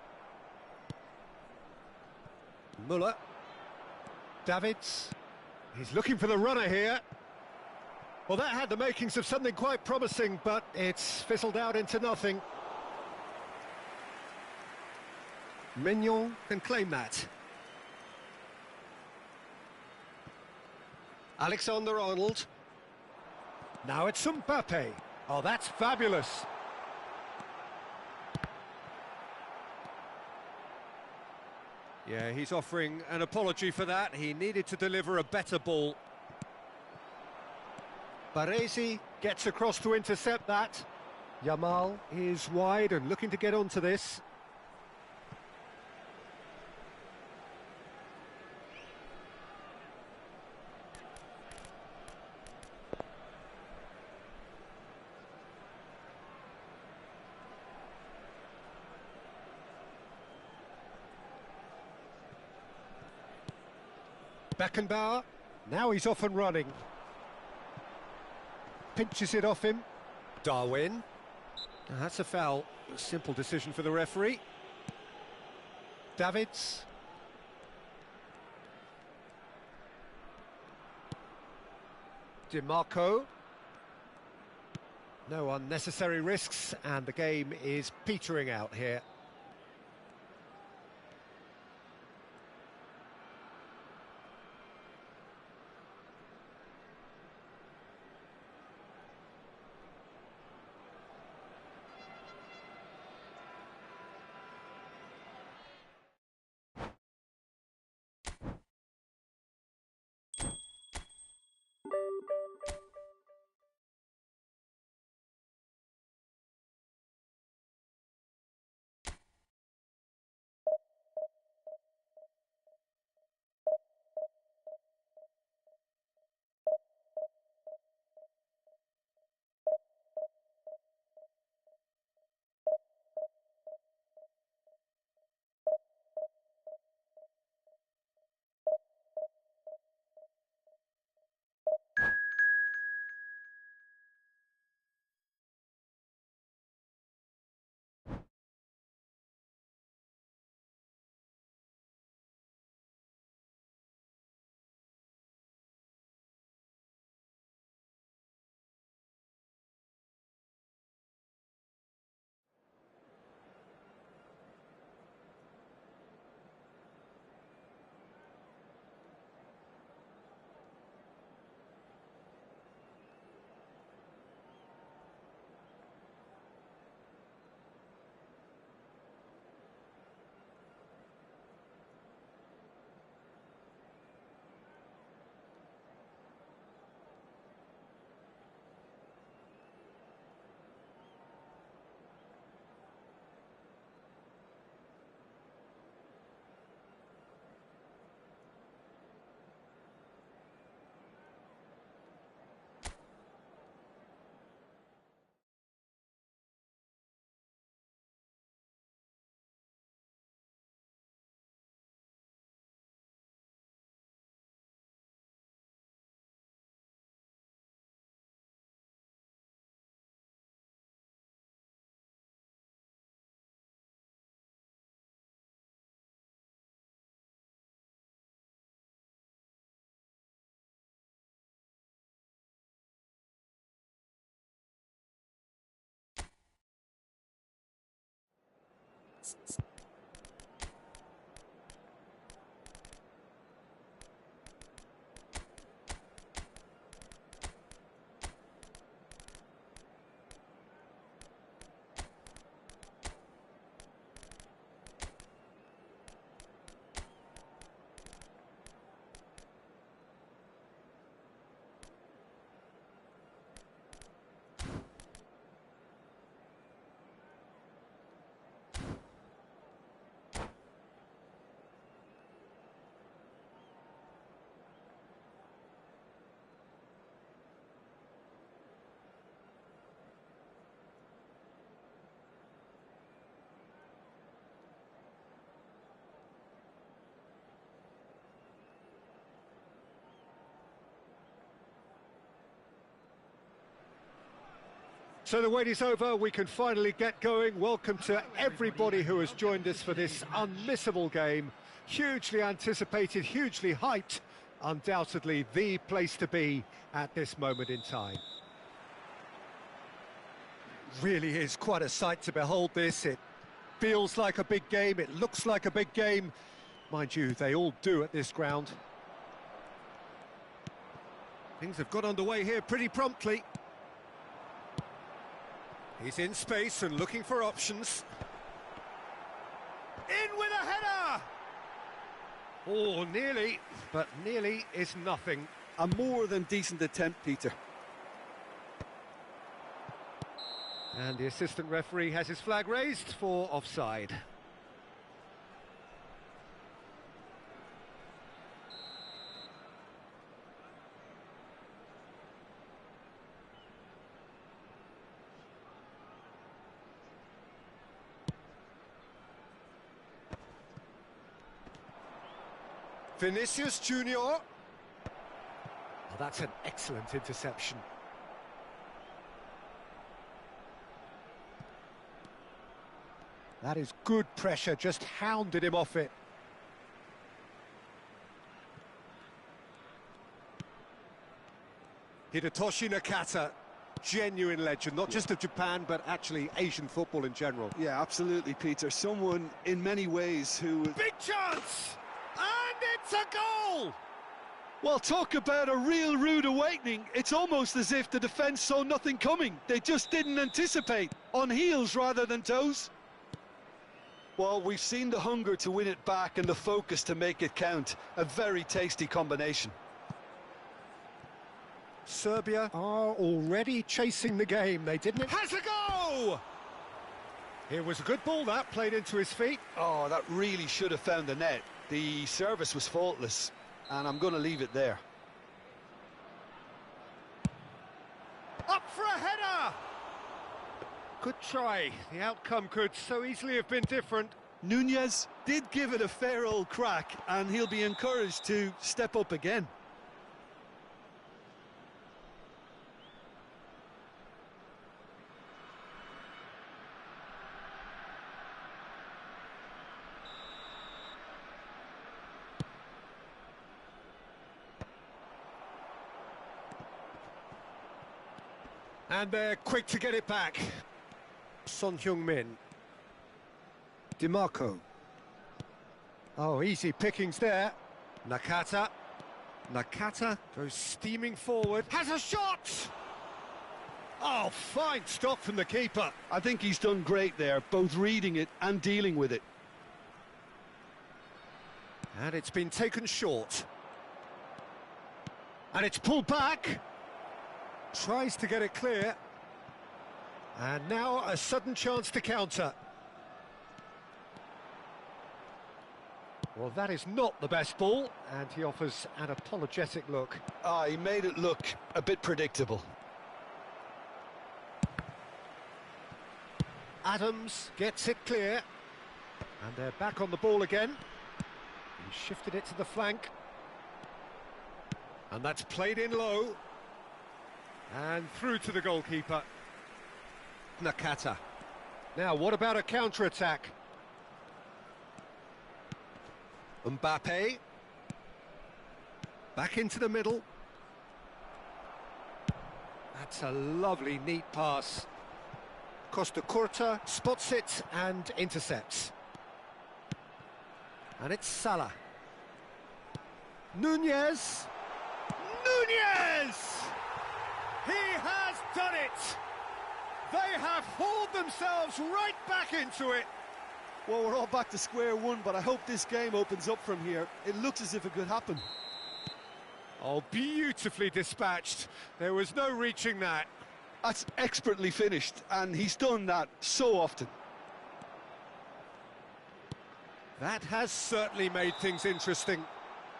Muller. Davids. He's looking for the runner here. Well, that had the makings of something quite promising, but it's fizzled out into nothing. Mignon can claim that. Alexander-Arnold. Now it's Mbappe. Oh, that's fabulous. Yeah, he's offering an apology for that. He needed to deliver a better ball. Baresi gets across to intercept that. Yamal is wide and looking to get onto this. Beckenbauer, now he's off and running. Pinches it off him. Darwin. Now that's a foul. A simple decision for the referee. Davids. DiMarco. No unnecessary risks, and the game is petering out here. So the wait is over, we can finally get going. Welcome to everybody who has joined us for this unmissable game. Hugely anticipated, hugely hyped, undoubtedly the place to be at this moment in time. Really is quite a sight to behold this. It feels like a big game, it looks like a big game. Mind you, they all do at this ground. Things have got underway here pretty promptly. He's in space and looking for options. In with a header! Oh, nearly, but nearly is nothing. A more than decent attempt, Peter. And the assistant referee has his flag raised for offside. Vinicius Junior. Oh, that's an excellent interception. That is good pressure, just hounded him off it. Hidetoshi Nakata, genuine legend, not just of Japan, but actually Asian football in general. Yeah, absolutely, Peter. Someone in many ways who... Big chance! And it's a goal! Well, talk about a real rude awakening. It's almost as if the defence saw nothing coming. They just didn't anticipate. On heels rather than toes. Well, we've seen the hunger to win it back and the focus to make it count. A very tasty combination. Serbia are already chasing the game. They didn't... Has a go! It was a good ball, that, played into his feet. Oh, that really should have found the net. The service was faultless, and I'm going to leave it there. Up for a header! Good try. The outcome could so easily have been different. Nunez did give it a fair old crack, and he'll be encouraged to step up again. And they're quick to get it back. Son Heung-min. DiMarco. Oh, easy pickings there. Nakata. Nakata goes steaming forward. Has a shot! Oh, fine stop from the keeper. I think he's done great there, both reading it and dealing with it. And it's been taken short. And it's pulled back. Tries to get it clear. And now a sudden chance to counter. Well, that is not the best ball, and he offers an apologetic look. He made it look a bit predictable. Adams gets it clear. And they're back on the ball again. He shifted it to the flank. And that's played in low. And through to the goalkeeper. Nakata. Now, what about a counter-attack? Mbappe. Back into the middle. That's a lovely, neat pass. Costa Curta spots it and intercepts. And it's Salah. Nunez. Nunez! He has done it! They have hauled themselves right back into it. Well, we're all back to square one, but I hope this game opens up from here. It looks as if it could happen. Oh, beautifully dispatched. There was no reaching that. That's expertly finished, and he's done that so often. That has certainly made things interesting.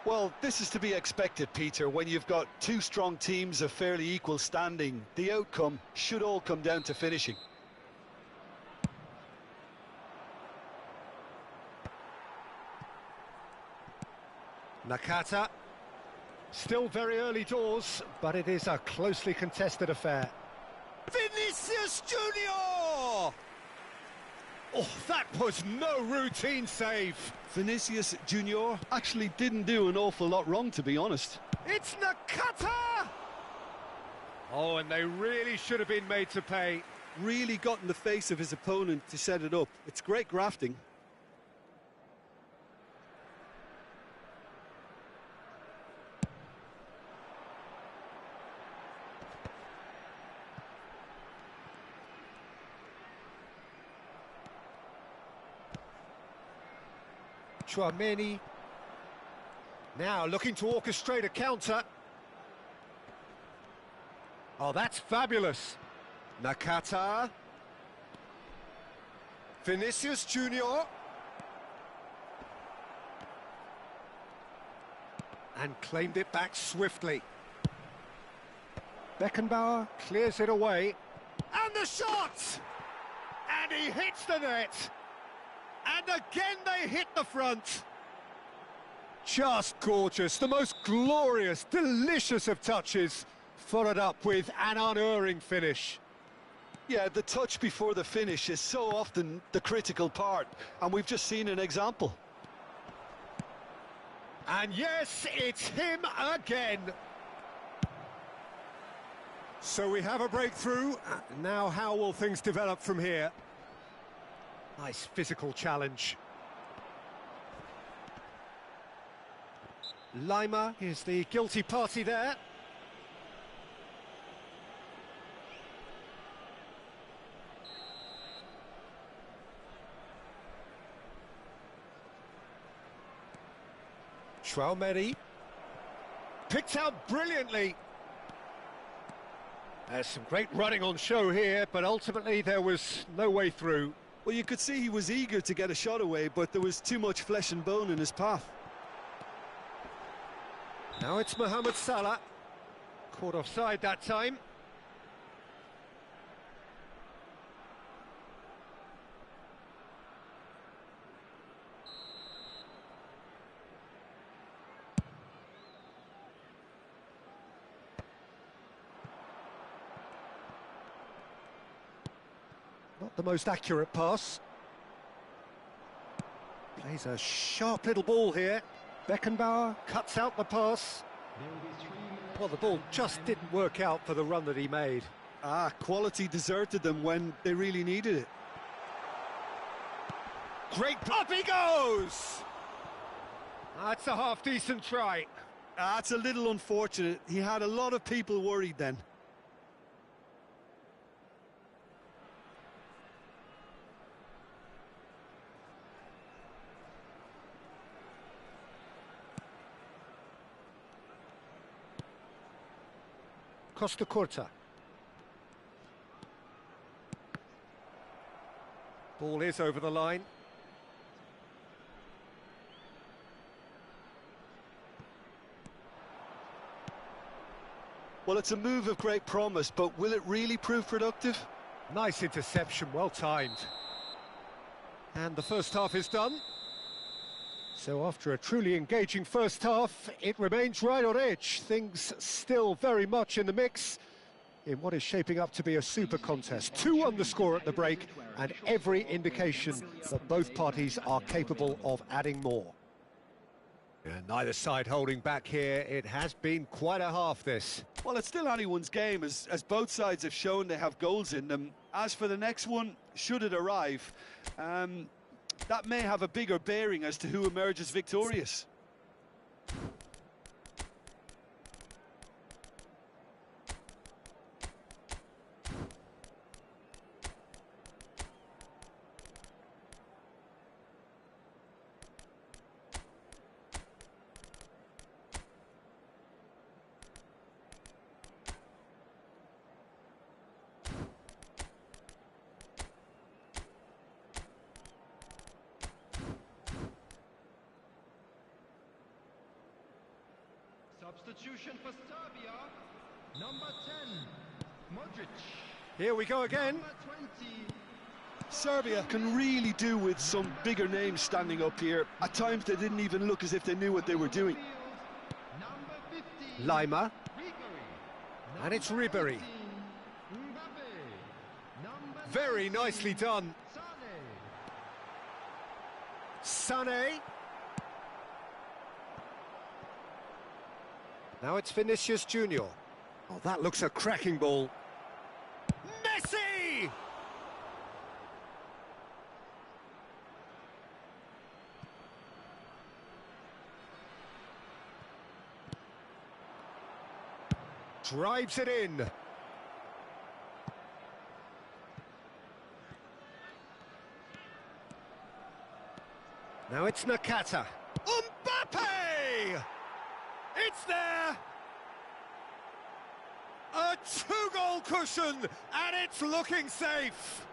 Well, this is to be expected, Peter. When you've got two strong teams of fairly equal standing, the outcome should all come down to finishing. Nakata. Still very early doors, but it is a closely contested affair. Vinicius Junior! Oh, that was no routine save. Vinicius Junior actually didn't do an awful lot wrong, to be honest. It's Nakata! Oh, and they really should have been made to pay. Really got in the face of his opponent to set it up. It's great grafting. Chouameni. Now looking to orchestrate a counter. Oh, that's fabulous. Nakata. Vinicius Junior. And claimed it back swiftly. Beckenbauer clears it away. And the shot! And he hits the net. And again they hit the front. Just gorgeous, the most glorious, delicious of touches, followed up with an unerring finish. Yeah, the touch before the finish is so often the critical part, and we've just seen an example. And yes, it's him again. So we have a breakthrough. Now how will things develop from here? Nice physical challenge. Lima is the guilty party there. Chouameni picked out brilliantly. There's some great running on show here, but ultimately there was no way through. Well, you could see he was eager to get a shot away, but there was too much flesh and bone in his path. Now it's Mohamed Salah. Caught offside that time. Not the most accurate pass. Plays a sharp little ball here. Beckenbauer cuts out the pass. Well, the ball just didn't work out for the run that he made. Quality deserted them when they really needed it. Great, up he goes! That's a half-decent try. That's a little unfortunate. He had a lot of people worried then. Costa Curta. Ball is over the line. Well, it's a move of great promise, but will it really prove productive? Nice interception, well timed. And the first half is done. So after a truly engaging first half, it remains right on edge. Things still very much in the mix in what is shaping up to be a super contest. 2-1 the score at the break, and every indication that both parties are capable of adding more. And neither side holding back here. It has been quite a half, this. Well, it's still anyone's game, as both sides have shown they have goals in them. As for the next one, should it arrive, that may have a bigger bearing as to who emerges victorious. Substitution for Serbia, number 10, Modric. Here we go again. Number 20. Serbia can really do with some bigger names standing up here. At times they didn't even look as if they knew what they were doing. Number 15, Lima. Ribery. And it's Ribery. Very nicely done. Sané. Now it's Vinicius Junior. Oh, that looks a cracking ball. Messi! Drives it in. Now it's Nakata. Mbappe! It's there! A two-goal cushion, and it's looking safe.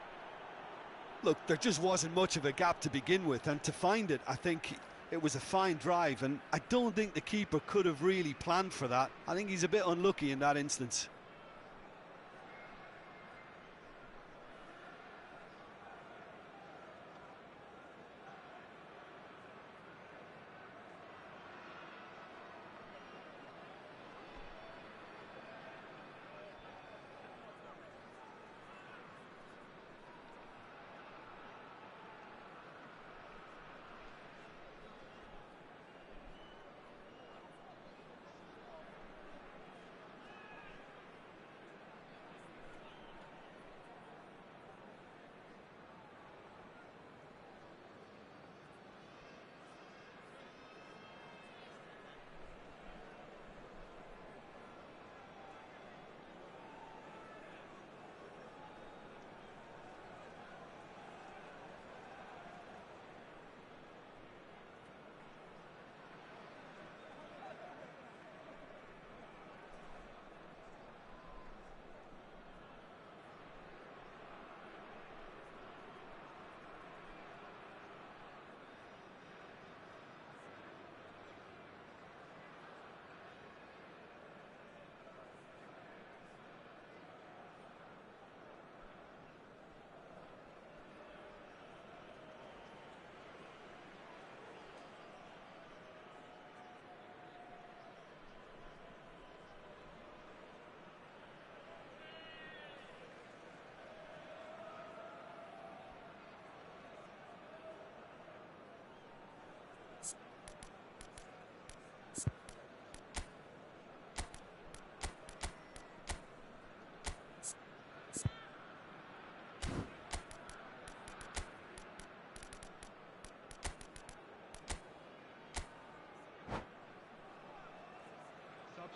Look, there just wasn't much of a gap to begin with, and to find it, I think it was a fine drive, and I don't think the keeper could have really planned for that. I think he's a bit unlucky in that instance.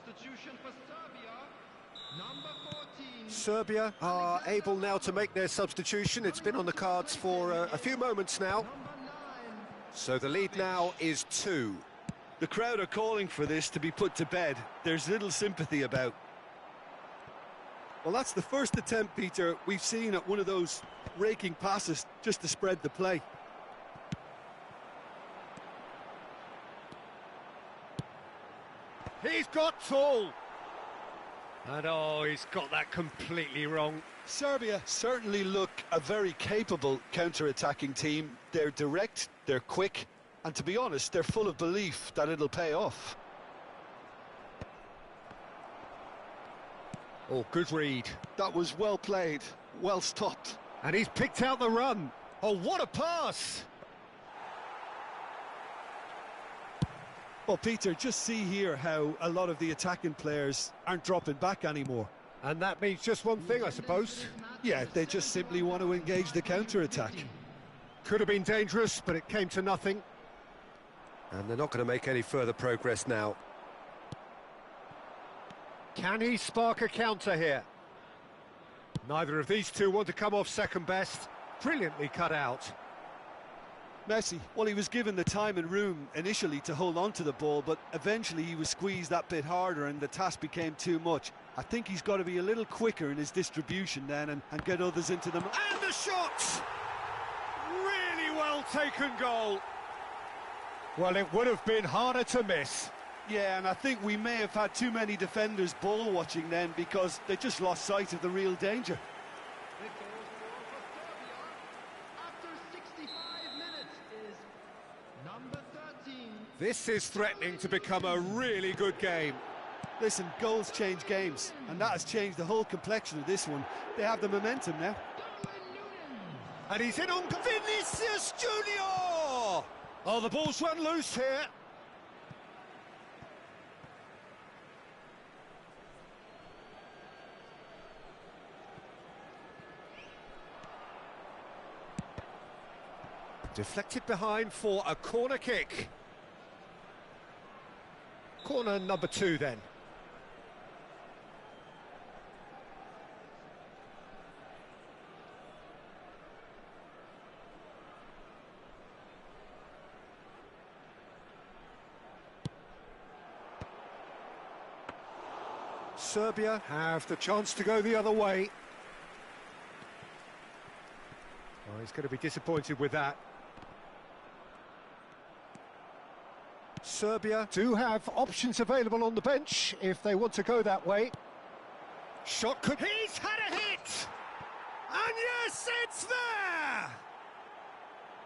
Substitution for Serbia, number 14. Serbia are able now to make their substitution. It's been on the cards for a few moments now. So the lead now is 2. The crowd are calling for this to be put to bed. There's little sympathy about. Well, that's the first attempt, Peter, we've seen at one of those raking passes just to spread the play. He's got tall. And oh, he's got that completely wrong. Serbia certainly look a very capable counter-attacking team. They're direct, they're quick, and to be honest, they're full of belief that it'll pay off. Oh, good read. That was well played, well stopped. And he's picked out the run. Oh, what a pass! Well, Peter, just see here how a lot of the attacking players aren't dropping back anymore. And that means just one thing, I suppose. Yeah, they just simply want to engage the counter-attack. Could have been dangerous, but it came to nothing. And they're not going to make any further progress now. Can he spark a counter here? Neither of these two want to come off second best. Brilliantly cut out. Messi, well, he was given the time and room initially to hold on to the ball, but eventually he was squeezed that bit harder and the task became too much. I think he's got to be a little quicker in his distribution then and get others into them. And the shot! Really well taken goal. Well, it would have been harder to miss. Yeah, and I think we may have had too many defenders ball watching then because they just lost sight of the real danger. This is threatening to become a really good game. Listen, goals change games, and that has changed the whole complexion of this one. They have the momentum now. And he's in on Vinicius Junior! Oh, the ball's run loose here. Deflected behind for a corner kick. Corner number 2 then. Serbia have the chance to go the other way. Oh, he's going to be disappointed with that. Serbia do have options available on the bench if they want to go that way. Shot could... He's had a hit! And yes, it's there!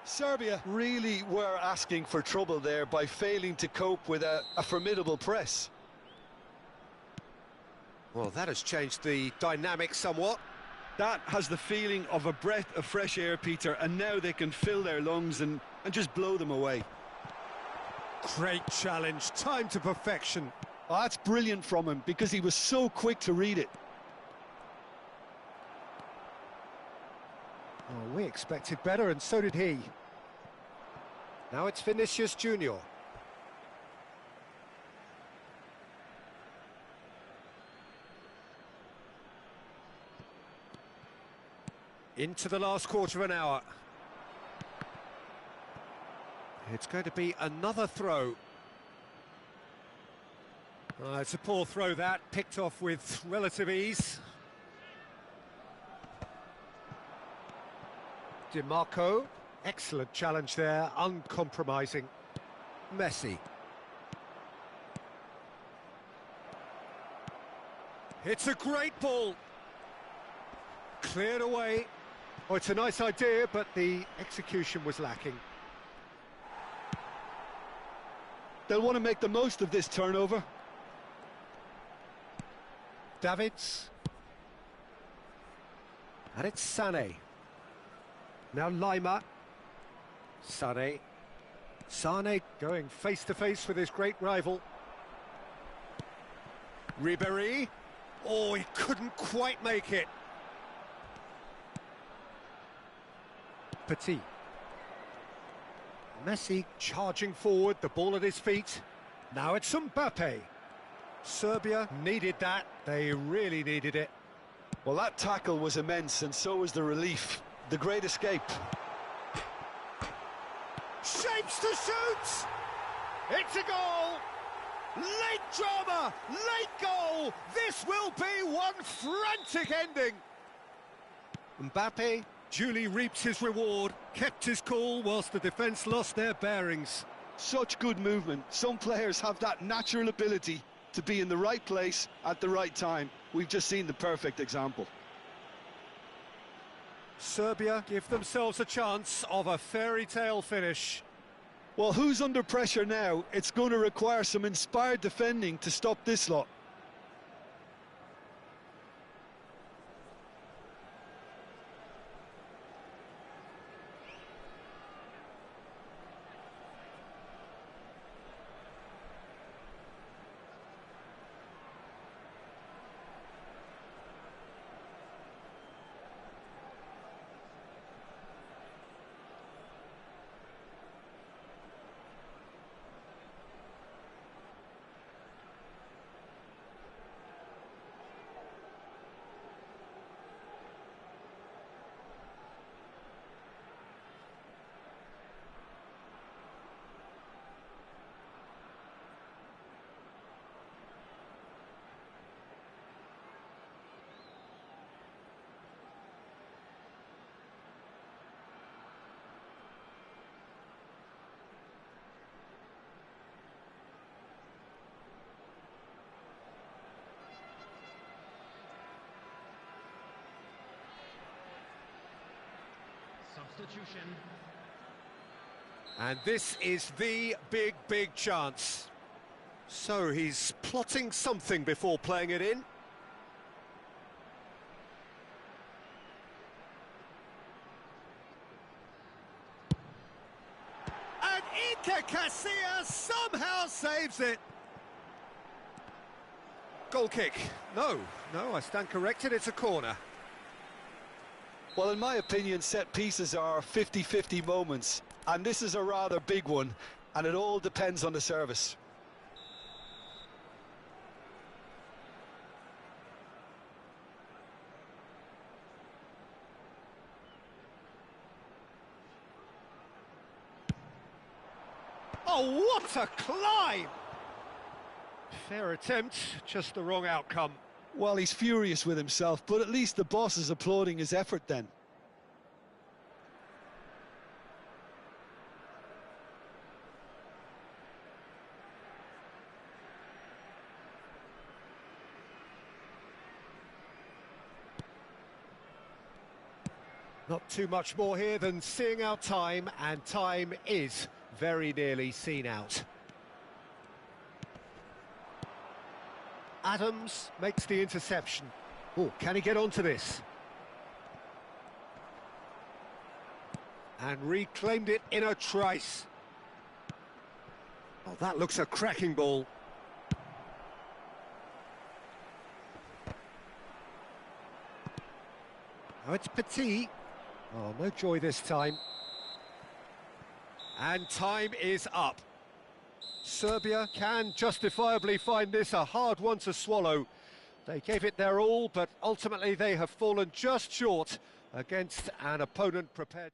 Serbia really were asking for trouble there by failing to cope with a formidable press. Well, that has changed the dynamic somewhat. That has the feeling of a breath of fresh air, Peter, and now they can fill their lungs and just blow them away. Great challenge, time to perfection. Oh, that's brilliant from him, because he was so quick to read it. Oh, we expected better, and so did he. Now it's Vinicius Junior. Into the last quarter of an hour. It's going to be another throw. It's a poor throw that, picked off with relative ease. DiMarco, excellent challenge there, uncompromising. Messi. It's a great ball. Cleared away. Oh, it's a nice idea, but the execution was lacking. They'll want to make the most of this turnover. Davids. And it's Sané. Now Lima. Sané. Sané going face-to-face with his great rival. Ribéry. Oh, he couldn't quite make it. Petit. Messi charging forward, the ball at his feet. Now it's Mbappe. Serbia needed that. They really needed it. Well, that tackle was immense, and so was the relief. The great escape. Shapes to shoot! It's a goal! Late drama, late goal! This will be one frantic ending! Mbappe duly reaps his reward, kept his cool whilst the defence lost their bearings. Such good movement. Some players have that natural ability to be in the right place at the right time. We've just seen the perfect example. Serbia give themselves a chance of a fairy tale finish. Well, who's under pressure now? It's going to require some inspired defending to stop this lot. Substitution. And this is the big chance. So he's plotting something before playing it in. Garcia somehow saves it. Goal kick. No, I stand corrected, it's a corner. Well, in my opinion, set pieces are 50-50 moments, and this is a rather big one, and it all depends on the service. Oh, what a climb! Fair attempt, just the wrong outcome. Well, he's furious with himself, but at least the boss is applauding his effort then. Not too much more here than seeing out time, and time is very nearly seen out. Adams makes the interception. Oh, can he get onto this? And reclaimed it in a trice. Oh, that looks a cracking ball. Now it's Petit. Oh, no joy this time. And time is up. Serbia can justifiably find this a hard one to swallow. They gave it their all, but ultimately they have fallen just short against an opponent prepared.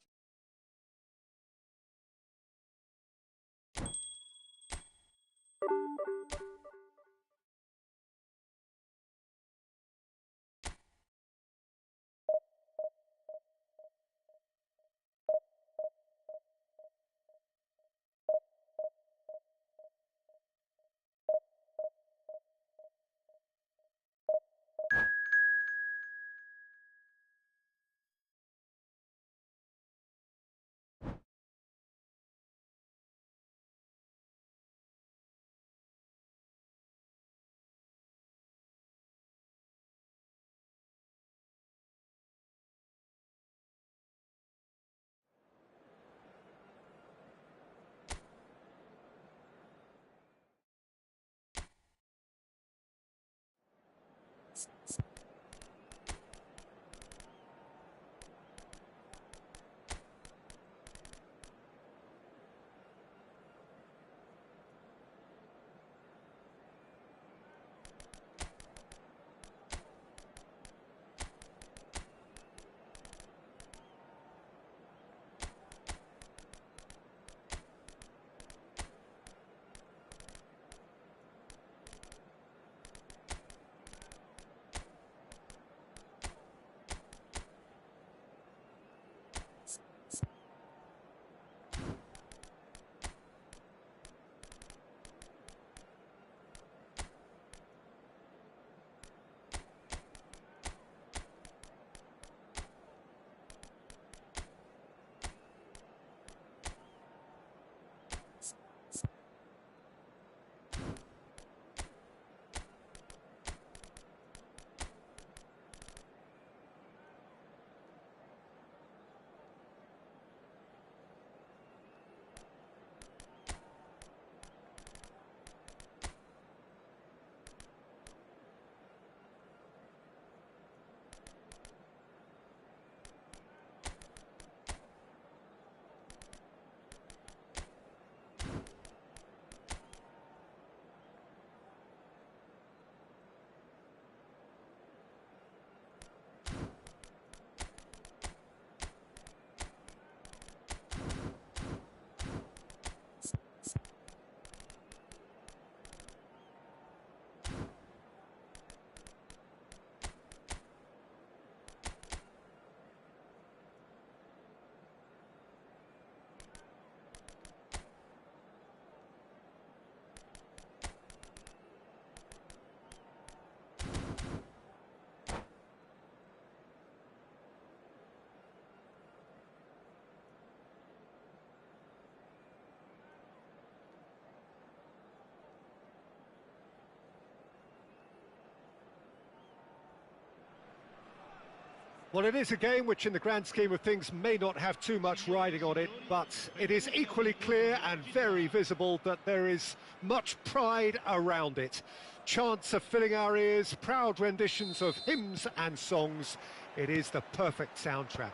Well, it is a game which in the grand scheme of things may not have too much riding on it, but it is equally clear and very visible that there is much pride around it. Chants are filling our ears, proud renditions of hymns and songs. It is the perfect soundtrack.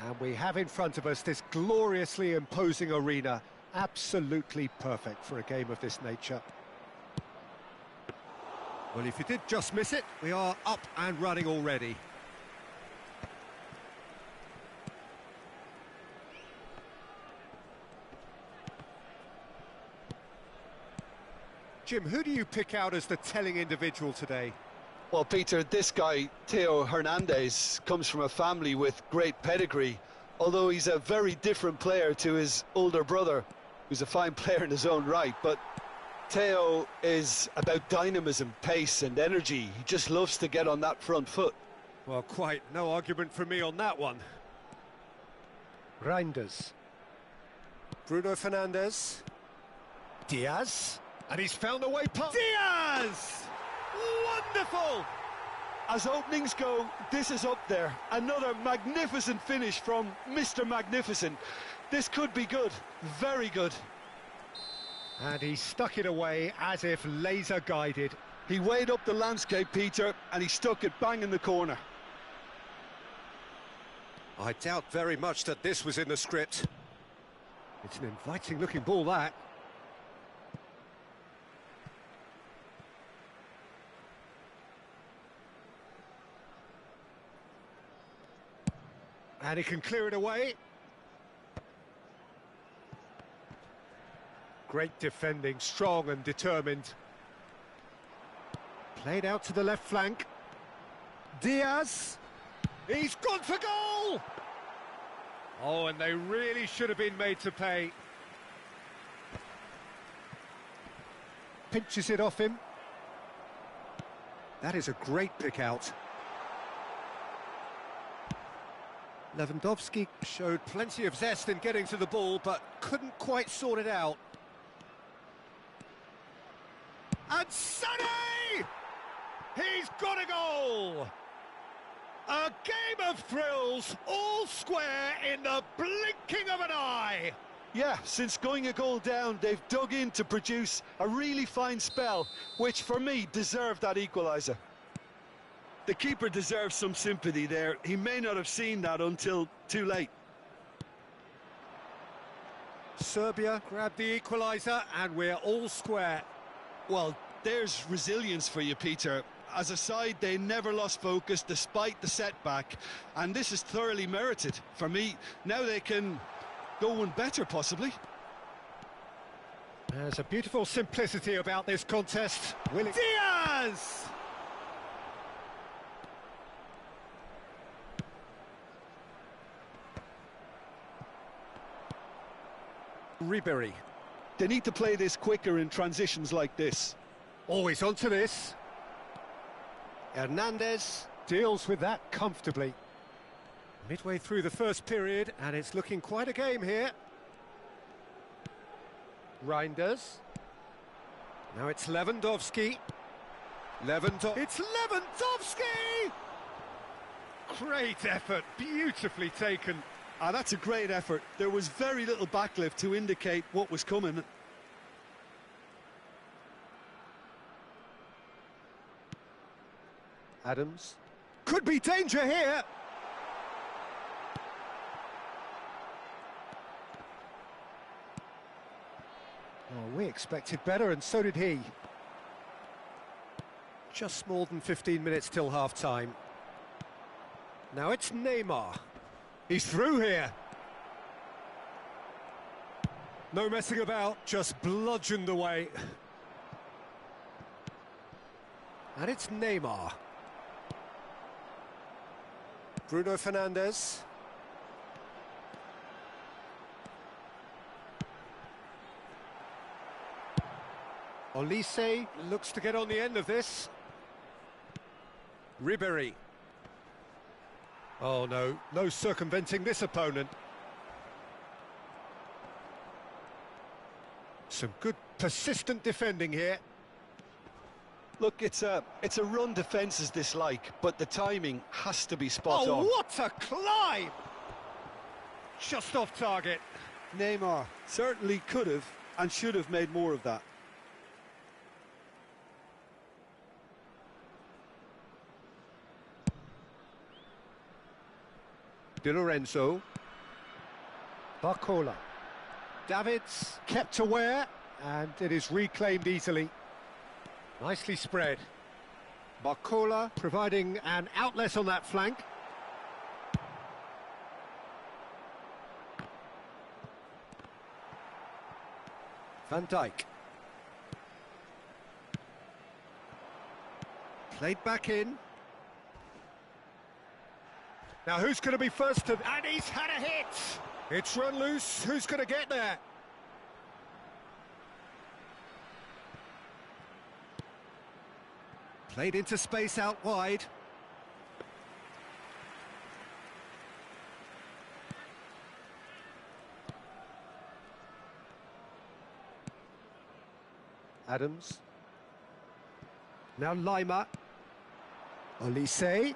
And we have in front of us this gloriously imposing arena, absolutely perfect for a game of this nature. Well, if you did just miss it, we are up and running already. Jim, who do you pick out as the telling individual today? Well, Peter, this guy, Theo Hernandez, comes from a family with great pedigree, although he's a very different player to his older brother, who's a fine player in his own right. But Theo is about dynamism, pace and energy. He just loves to get on that front foot. Well, quite no argument from me on that one. Reinders. Bruno Fernandes. Diaz. And he's found a way past. Diaz! Wonderful! As openings go, this is up there. Another magnificent finish from Mr. Magnificent. This could be good, very good. And he stuck it away as if laser guided. He weighed up the landscape, Peter, and he stuck it bang in the corner. I doubt very much that this was in the script. It's an inviting looking ball, that. And he can clear it away. Great defending, strong and determined. Played out to the left flank. Diaz. He's gone for goal! Oh, and they really should have been made to pay. Pinches it off him. That is a great pick out. Lewandowski showed plenty of zest in getting to the ball, but couldn't quite sort it out. And Sonny! He's got a goal! A game of thrills, all square in the blinking of an eye. Yeah, since going a goal down, they've dug in to produce a really fine spell, which for me deserved that equaliser. The keeper deserves some sympathy there. He may not have seen that until too late. Serbia grabbed the equaliser and we're all square. Well, there's resilience for you, Peter. As a side, they never lost focus despite the setback, and this is thoroughly merited. For me, now they can go one better, possibly. There's a beautiful simplicity about this contest. Diaz! Ribery. They need to play this quicker in transitions like this. Always onto this. Hernandez deals with that comfortably. Midway through the first period, and it's looking quite a game here. Reinders. Now it's Lewandowski. It's Lewandowski! Great effort, beautifully taken. Ah, that's a great effort. There was very little backlift to indicate what was coming. Adams. Could be danger here! Oh, we expected better, and so did he. Just more than 15 minutes till half-time. Now it's Neymar. He's through here. No messing about, just bludgeoned away. And it's Neymar. Bruno Fernandes. Olise looks to get on the end of this. Ribery. Oh no, no circumventing this opponent. Some good persistent defending here. Look, it's a run defence's dislike, but the timing has to be spot Oh, on. what a climb! Just off target. Neymar certainly could have and should have made more of that. Di Lorenzo. Barcola. Davids kept aware, and it is reclaimed easily. Nicely spread. Barcola providing an outlet on that flank. Van Dijk. Played back in. Now who's going to be first to... And he's had a hit! It's run loose. Who's going to get there? Played into space out wide. Adams. Now Lima. Olise.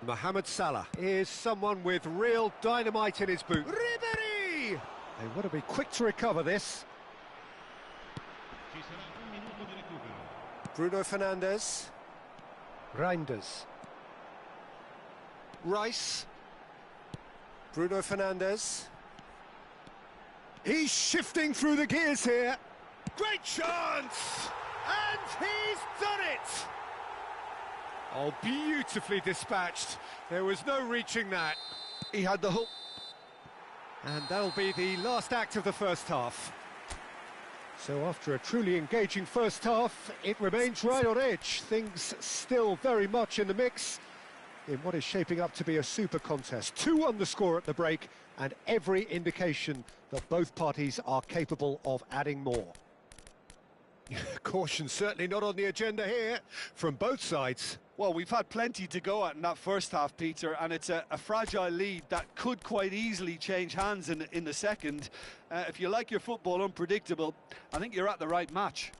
Mohamed Salah is someone with real dynamite in his boot. Ribéry! They want to be quick to recover this. Bruno Fernandes. Reinders. Rice. Bruno Fernandes. He's shifting through the gears here. Great chance! And he's done it! Oh, beautifully dispatched. There was no reaching that. He had the hook. And that'll be the last act of the first half. So after a truly engaging first half, it remains right on edge. Things still very much in the mix in what is shaping up to be a super contest. 2 on the score at the break, and every indication that both parties are capable of adding more. Caution certainly not on the agenda here from both sides. Well, we've had plenty to go at in that first half, Peter, and it's a fragile lead that could quite easily change hands in the second. If you like your football unpredictable, I think you're at the right match.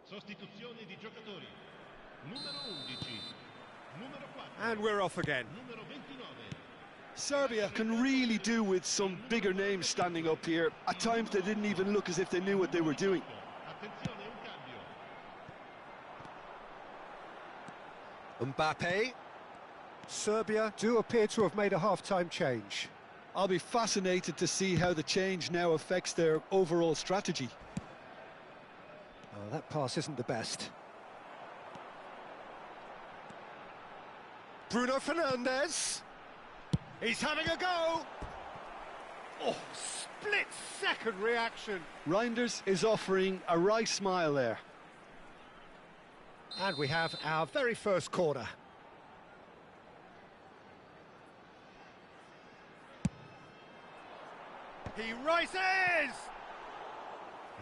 Sostituzione di giocatori. Numero 11. Numero 4. And we're off again. Numero 29. Serbia can really do with some bigger names standing up here. At times they didn't even look as if they knew what they were doing. Attenzione, un cambio. Mbappe. Serbia do appear to have made a half-time change. I'll be fascinated to see how the change now affects their overall strategy. Oh, that pass isn't the best. Bruno Fernandes. He's having a go. Oh, split-second reaction. Reinders is offering a wry smile there. And we have our very first corner. He rises!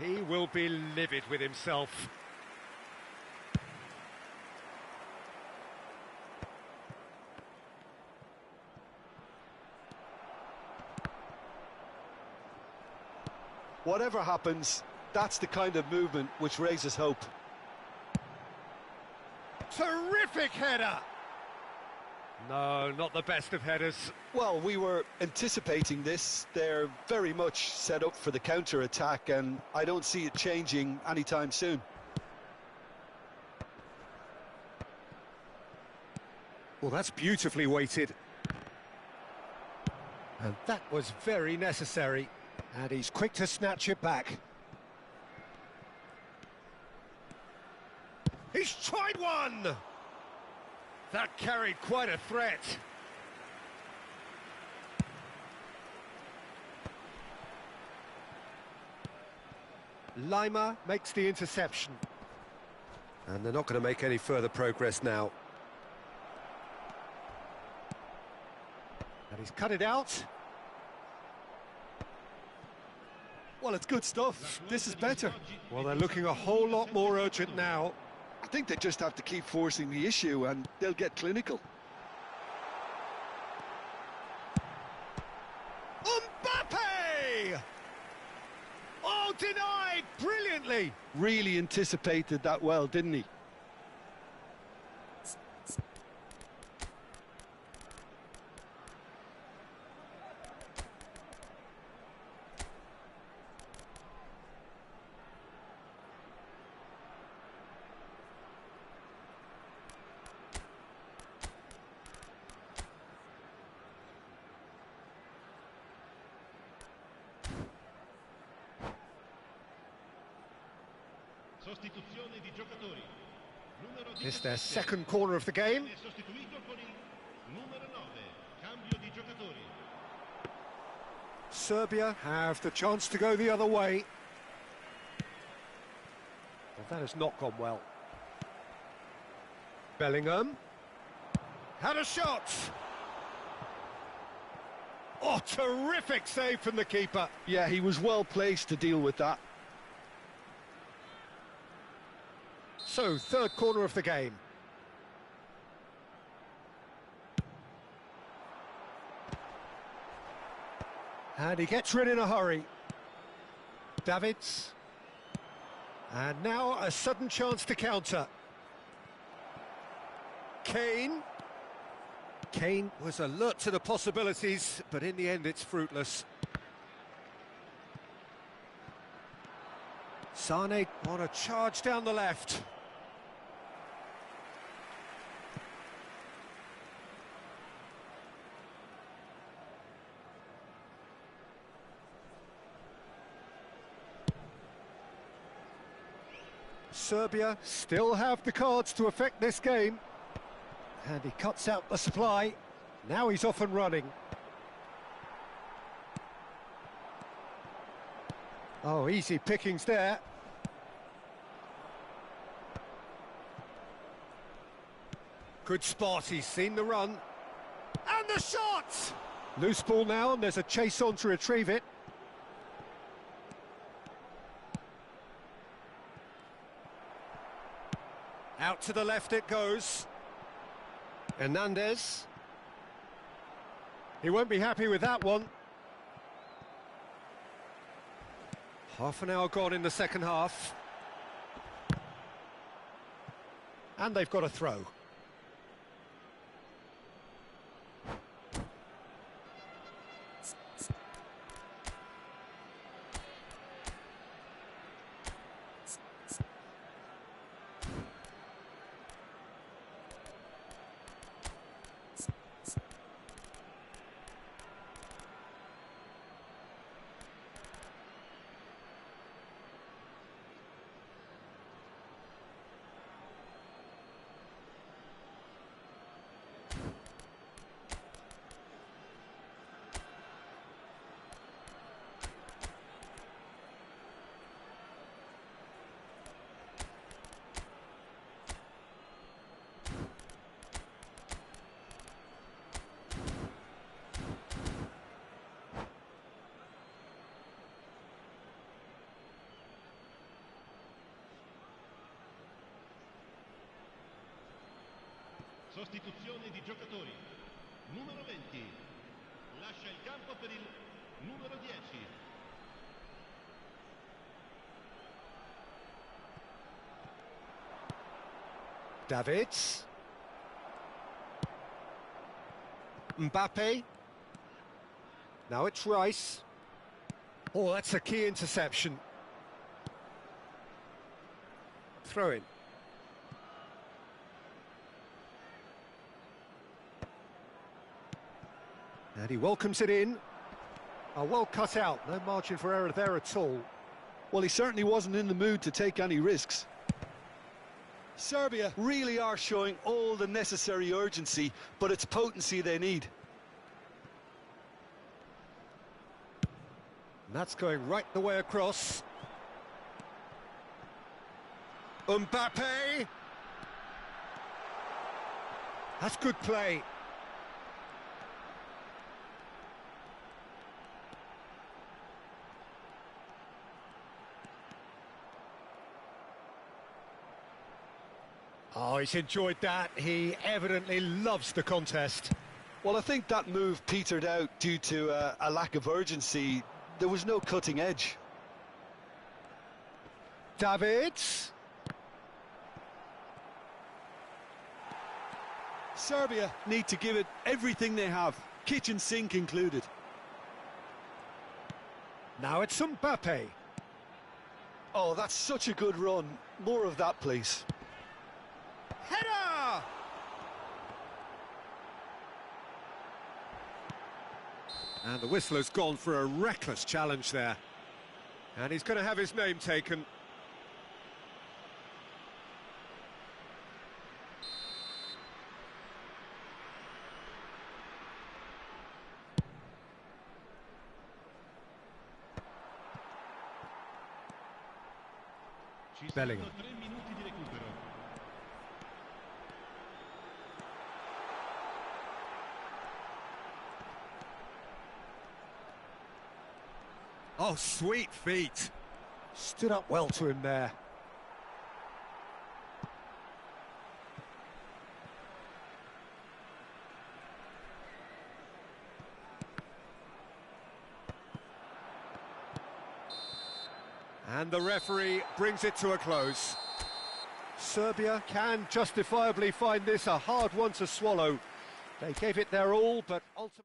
He will be livid with himself. Whatever happens, that's the kind of movement which raises hope. Terrific header! No, not the best of headers. Well, we were anticipating this. They're very much set up for the counter-attack, and I don't see it changing anytime soon. Well, that's beautifully weighted. And that was very necessary. And he's quick to snatch it back. He's tried one! That carried quite a threat. Lima makes the interception. And they're not going to make any further progress now. And he's cut it out. Well, it's good stuff. This is better. Well, they're looking a whole lot more urgent now. I think they just have to keep forcing the issue and they'll get clinical. Mbappe! Oh, denied brilliantly. Really anticipated that well, didn't he? Sostituzione di giocatori. Numero It's their 17. second corner of the game. Viene sostituito con il numero 9. Cambio di giocatori. Serbia have the chance to go the other way. Well, that has not gone well. Bellingham had a shot. Oh, terrific save from the keeper. Yeah, he was well placed to deal with that. So, third corner of the game. And he gets rid in a hurry. Davids. And now a sudden chance to counter. Kane. Kane was alert to the possibilities, but in the end it's fruitless. Sane on a charge down the left. Serbia still have the cards to affect this game. And he cuts out the supply. Now he's off and running. Oh, easy pickings there. Good spot, he's seen the run. And the shot! Loose ball now, and there's a chase on to retrieve it. Out to the left it goes. Hernandez. He won't be happy with that one. Half an hour gone in the second half. And they've got a throw. Sostituzione di giocatori. Numero 20. Lascia il campo per il numero 10. Davids. Mbappe. Now it's Rice. Oh, that's a key interception. Throw in. And he welcomes it in. Oh, well cut out, no margin for error there at all. Well, he certainly wasn't in the mood to take any risks. Serbia really are showing all the necessary urgency, but it's potency they need. And that's going right the way across. Mbappe! That's good play. Oh, he's enjoyed that. He evidently loves the contest. Well, I think that move petered out due to a lack of urgency. There was no cutting edge. Davids. Serbia need to give it everything they have, kitchen sink included. Now it's Mbappe. Oh, that's such a good run. More of that, please. Header! And the whistler's gone for a reckless challenge there. And he's going to have his name taken. Ci sono Bellingham. 3 minuti di recupero. Oh, sweet feet. Stood up well to him there. And the referee brings it to a close. Serbia can justifiably find this a hard one to swallow. They gave it their all, but ultimately...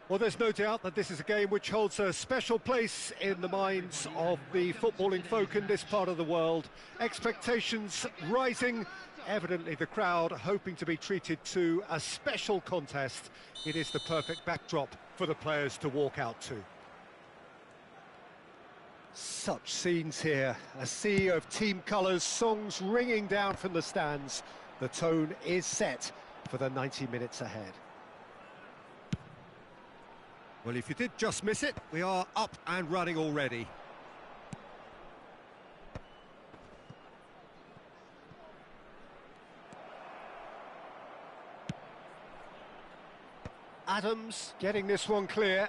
Well, there's no doubt that this is a game which holds a special place in the minds of the footballing folk in this part of the world. Expectations rising, evidently the crowd hoping to be treated to a special contest. It is the perfect backdrop for the players to walk out to. Such scenes here, a sea of team colours, songs ringing down from the stands. The tone is set for the 90 minutes ahead. Well, if you did just miss it, we are up and running already. Adams getting this one clear.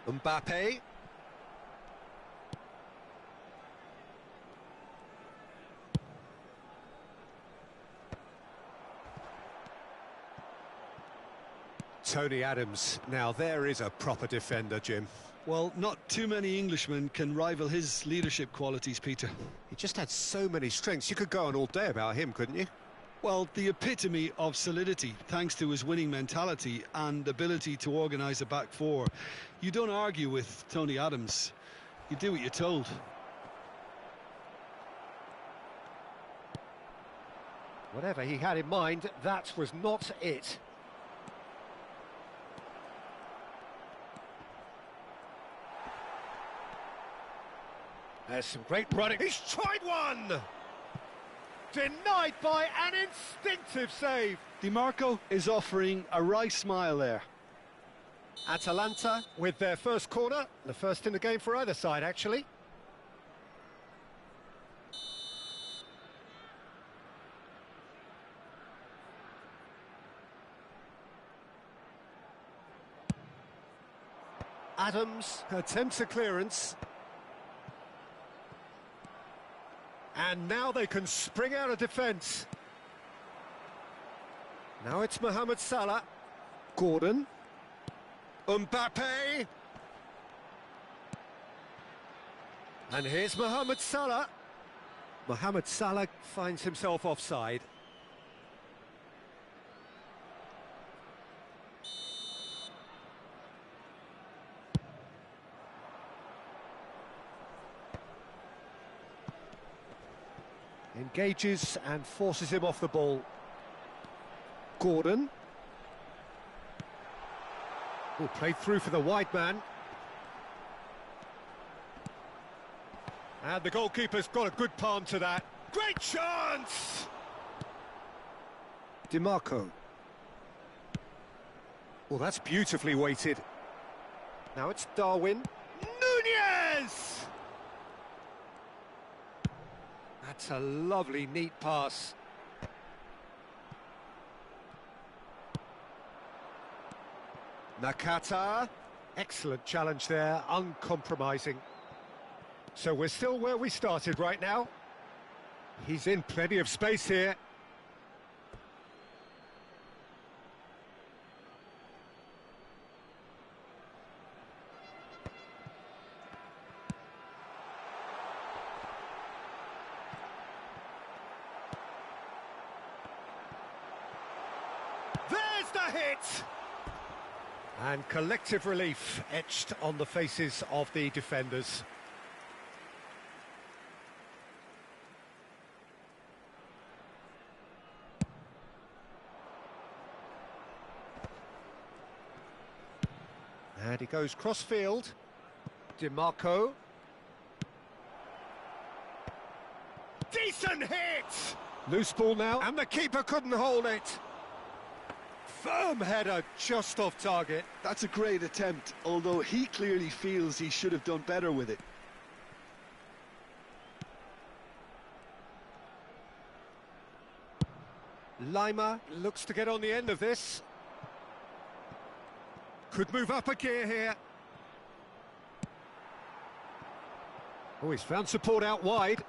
Mbappe. Tony Adams. Now there is a proper defender, Jim. Well, not too many Englishmen can rival his leadership qualities, Peter. He just had so many strengths. You could go on all day about him, couldn't you? Well, the epitome of solidity, thanks to his winning mentality and ability to organise a back four. You don't argue with Tony Adams. You do what you're told. Whatever he had in mind, that was not it. There's some great running. He's tried one! Denied by an instinctive save. DiMarco is offering a wry smile there. Atalanta with their first corner, the first in the game for either side, actually. Adams attempts a clearance. And now they can spring out of defence. Now it's Mohamed Salah. Gordon. Mbappe. And here's Mohamed Salah. Mohamed Salah finds himself offside. Engages and forces him off the ball. Gordon. Oh, played through for the wide man. And the goalkeeper's got a good palm to that. Great chance! DiMarco. Well, that's beautifully weighted. Now it's Darwin. Nunez! That's a lovely, neat pass. Nakata. Excellent challenge there, uncompromising. So we're still where we started right now. He's in plenty of space here. There's the hit! And collective relief etched on the faces of the defenders. And he goes cross-field. DiMarco. Decent hit! Loose ball now, and the keeper couldn't hold it. Firm header, just off target. That's a great attempt, although he clearly feels he should have done better with it. Lima looks to get on the end of this. Could move up a gear here. Oh, he's found support out wide.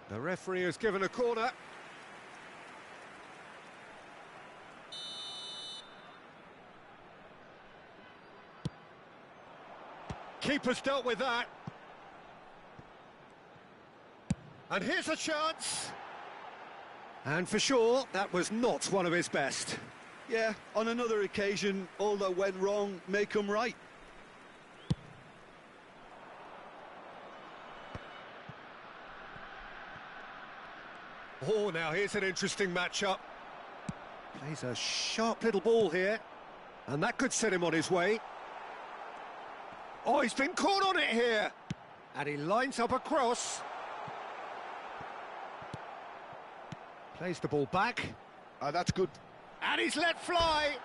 The referee has given a corner. Keeper's dealt with that. And here's a chance. And for sure, that was not one of his best. Yeah, on another occasion, all that went wrong may come right. Oh, now here's an interesting matchup. Plays a sharp little ball here. And that could set him on his way. Oh, he's been caught on it here. And he lines up a cross. Plays the ball back. That's good. And he's let fly.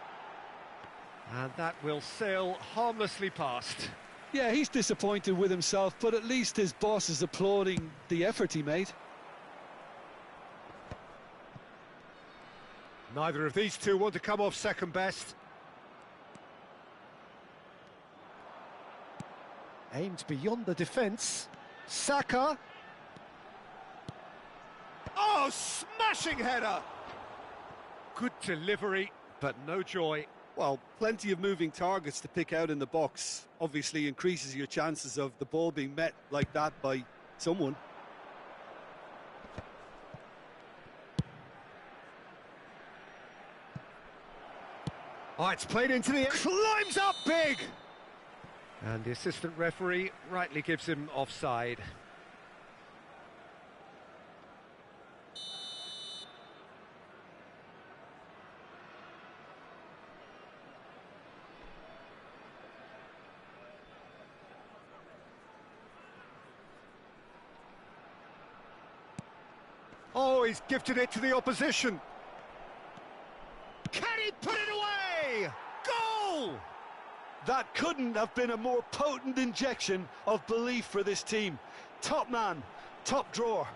And that will sail harmlessly past. Yeah, he's disappointed with himself, but at least his boss is applauding the effort he made. Neither of these two want to come off second best. Aimed beyond the defence. Saka. Oh, smashing header! Good delivery, but no joy. Well, plenty of moving targets to pick out in the box. Obviously increases your chances of the ball being met like that by someone. Oh, it's played into the... climbs up big! And the assistant referee rightly gives him offside. Oh, he's gifted it to the opposition. Can he put it away? Goal! That couldn't have been a more potent injection of belief for this team. Top man, top drawer.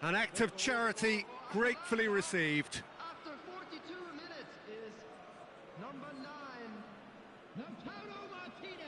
An act of charity gratefully received. After 42 minutes is number 9, Lautaro Martinez.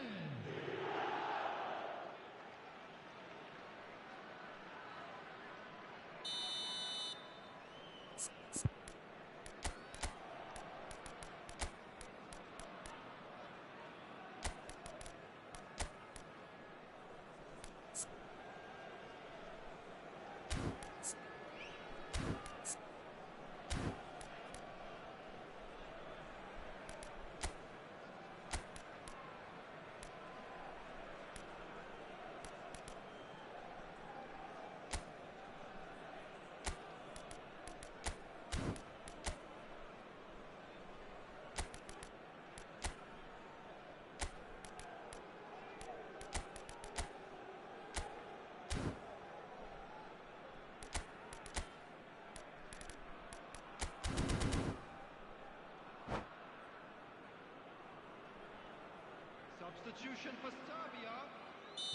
Substitution for Serbia,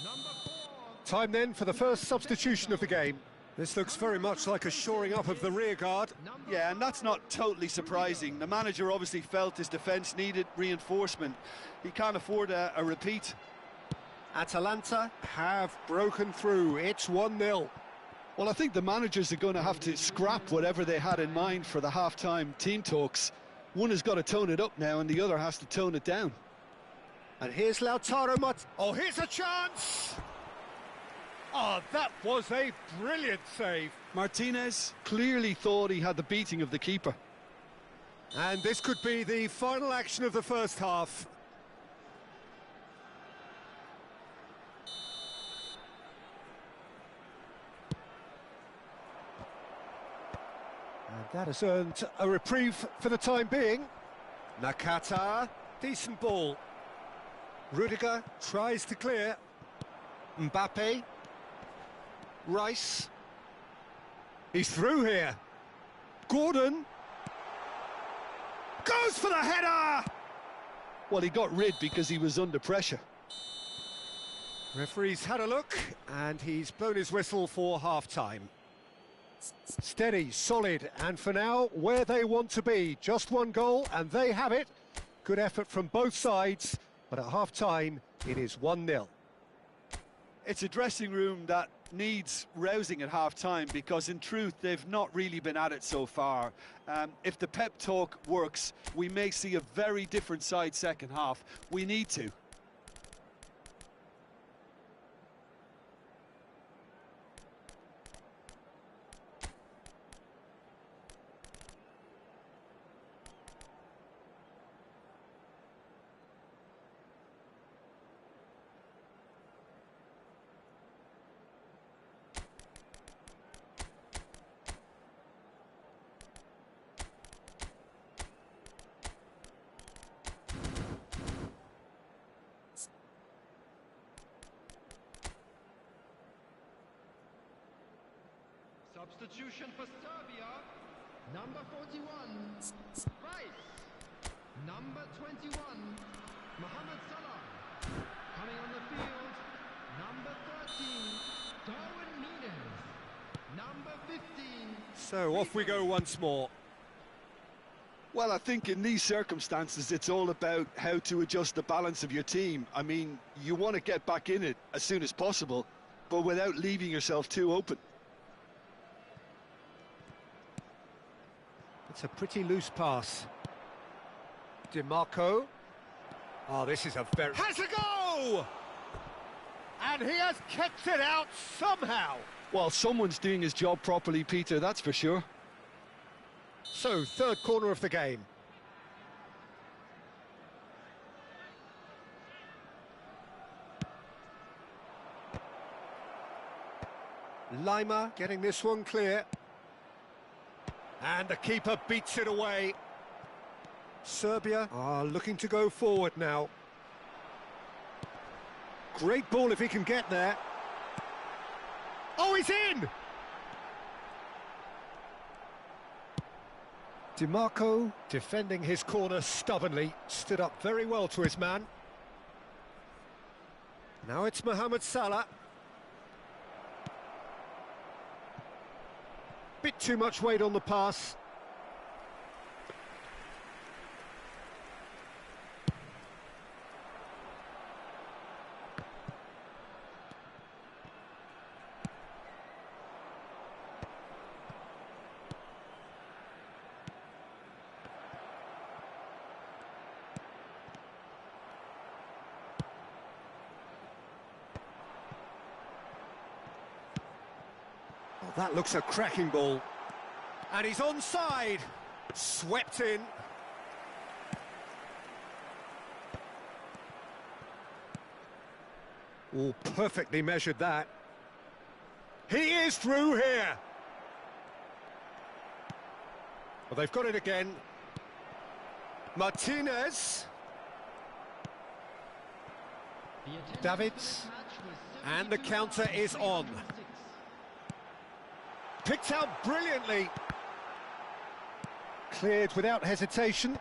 number 4. Time then for the first substitution of the game. This looks very much like a shoring up of the rear guard. Yeah, and that's not totally surprising. The manager obviously felt his defence needed reinforcement. He can't afford a repeat. Atalanta have broken through. It's 1-0. Well, I think the managers are going to have to scrap whatever they had in mind for the half-time team talks. One has got to tone it up now and the other has to tone it down. And here's Lautaro Martinez. Oh, here's a chance! Oh, that was a brilliant save. Martinez clearly thought he had the beating of the keeper. And this could be the final action of the first half. And that has earned a reprieve for the time being. Nakata, decent ball. Rudiger tries to clear. Mbappe. Rice. He's through here. Gordon. Goes for the header! Well, he got rid because he was under pressure. Referee's had a look, and he's blown his whistle for half-time. Steady, solid, and for now, where they want to be. Just one goal, and they have it. Good effort from both sides, but at half-time, it is 1-0. It's a dressing room that needs rousing at half-time because, in truth, they've not really been at it so far. If the pep talk works, we may see a very different side second half. We need to. Substitution for Serbia, number 41, Rice. Number 21, Mohamed Salah. Coming on the field, number 13, Darwin Núñez. Number 15. So off we go once more. Well, I think in these circumstances, it's all about how to adjust the balance of your team. I mean, you want to get back in it as soon as possible, but without leaving yourself too open. It's a pretty loose pass. DiMarco. Oh, this is a very... Has a go! And he has kept it out somehow. Well, someone's doing his job properly, Peter, that's for sure. So, third corner of the game. Lima getting this one clear. And the keeper beats it away. Serbia are looking to go forward now. Great ball if he can get there. Oh, he's in! DiMarco defending his corner stubbornly, stood up very well to his man. Now it's Mohamed Salah. Bit too much weight on the pass. Oh, that looks a cracking ball. And he's onside. Swept in. Oh, perfectly measured that. He is through here. Well, they've got it again. Martinez. Davids. And the counter is on. Picked out brilliantly. Cleared without hesitation.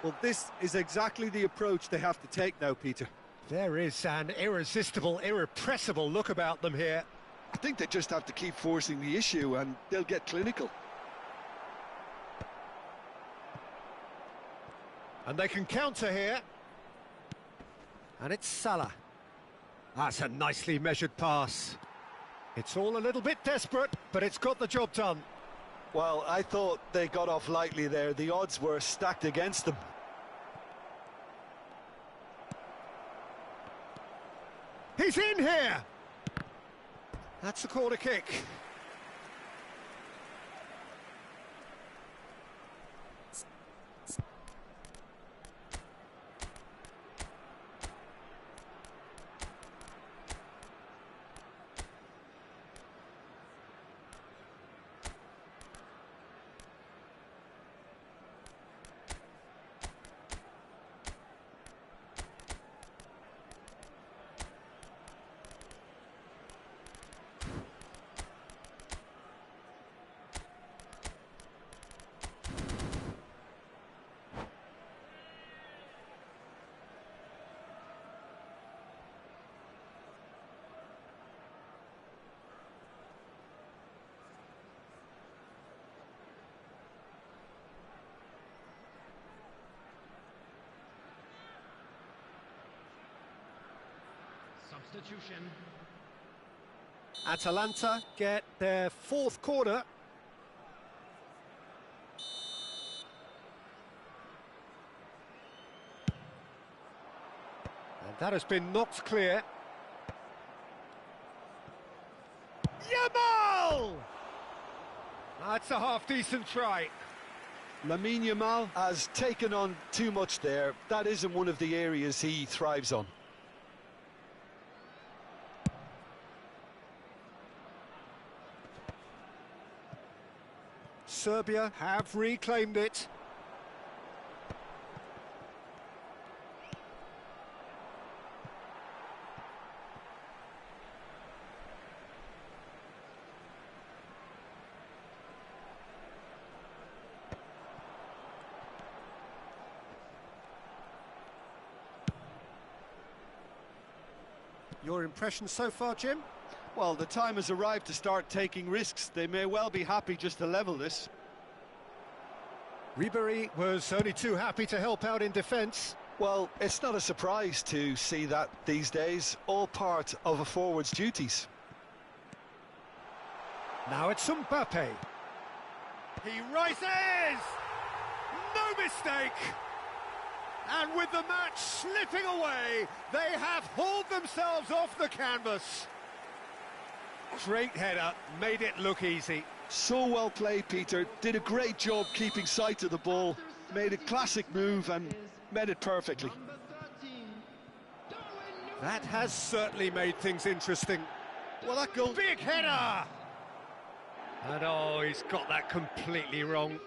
Well, this is exactly the approach they have to take now, Peter. There is an irresistible, irrepressible look about them here. I think they just have to keep forcing the issue and they'll get clinical. And they can counter here. And it's Salah. That's a nicely measured pass. It's all a little bit desperate, but it's got the job done. Well, I thought they got off lightly there. The odds were stacked against them. He's in here! That's a corner kick. Substitution. Atalanta get their fourth corner. And that has been knocked clear. Yamal! That's a half-decent try. Lamine Yamal has taken on too much there. That isn't one of the areas he thrives on. Serbia have reclaimed it. Your impression so far, Jim? Well, the time has arrived to start taking risks. They may well be happy just to level this. Ribery was only too happy to help out in defence. Well, it's not a surprise to see that these days, all part of a forward's duties. Now it's Mbappe. He rises! No mistake! And with the match slipping away, they have hauled themselves off the canvas. Great header, made it look easy. So well played, Peter. Did a great job keeping sight of the ball, made a classic move and met it perfectly. That has certainly made things interesting. Well, that goal... Big header! And oh, he's got that completely wrong.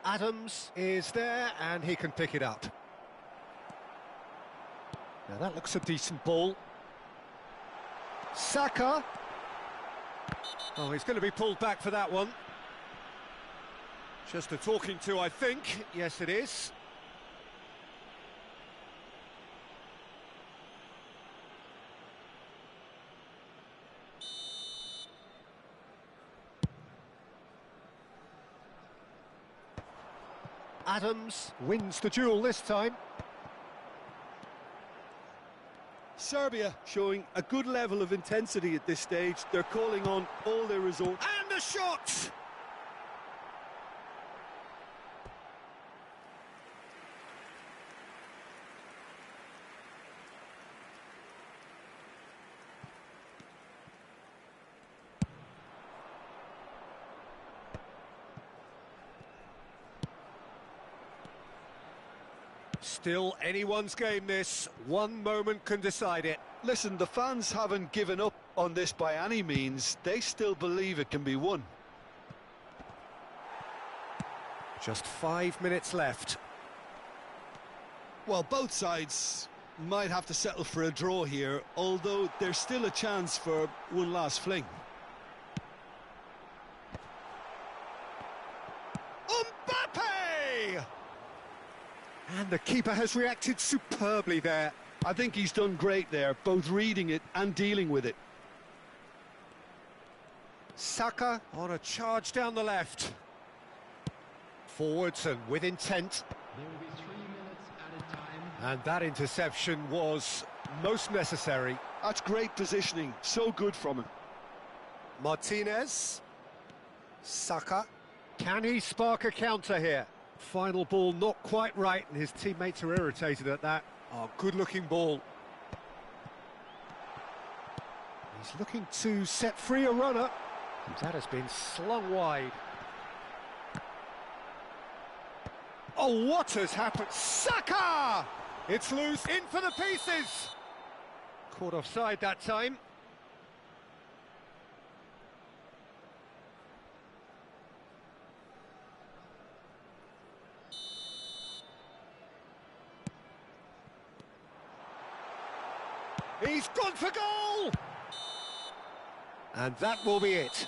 Adams is there and he can pick it up. Now that looks a decent ball. Saka. Oh, he's going to be pulled back for that one. Just a talking to, I think. Yes, it is. Adams wins the duel this time. Serbia showing a good level of intensity at this stage. They're calling on all their resources. And the shot! Still anyone's game this. One moment can decide it. Listen, the fans haven't given up on this by any means. They still believe it can be won. Just 5 minutes left. Well, both sides might have to settle for a draw here, although there's still a chance for one last fling. Mbappe! And the keeper has reacted superbly there. I think he's done great there, both reading it and dealing with it. Saka on a charge down the left. Forwards and with intent. There will be 3 minutes added time. And that interception was most necessary. That's great positioning, so good from him. Martinez. Saka. Can he spark a counter here? Final ball not quite right, and his teammates are irritated at that. Oh, good-looking ball. He's looking to set free a runner. That has been slung wide. Oh, what has happened? Saka! It's loose, in for the pieces! Caught offside that time. He's gone for goal! And that will be it.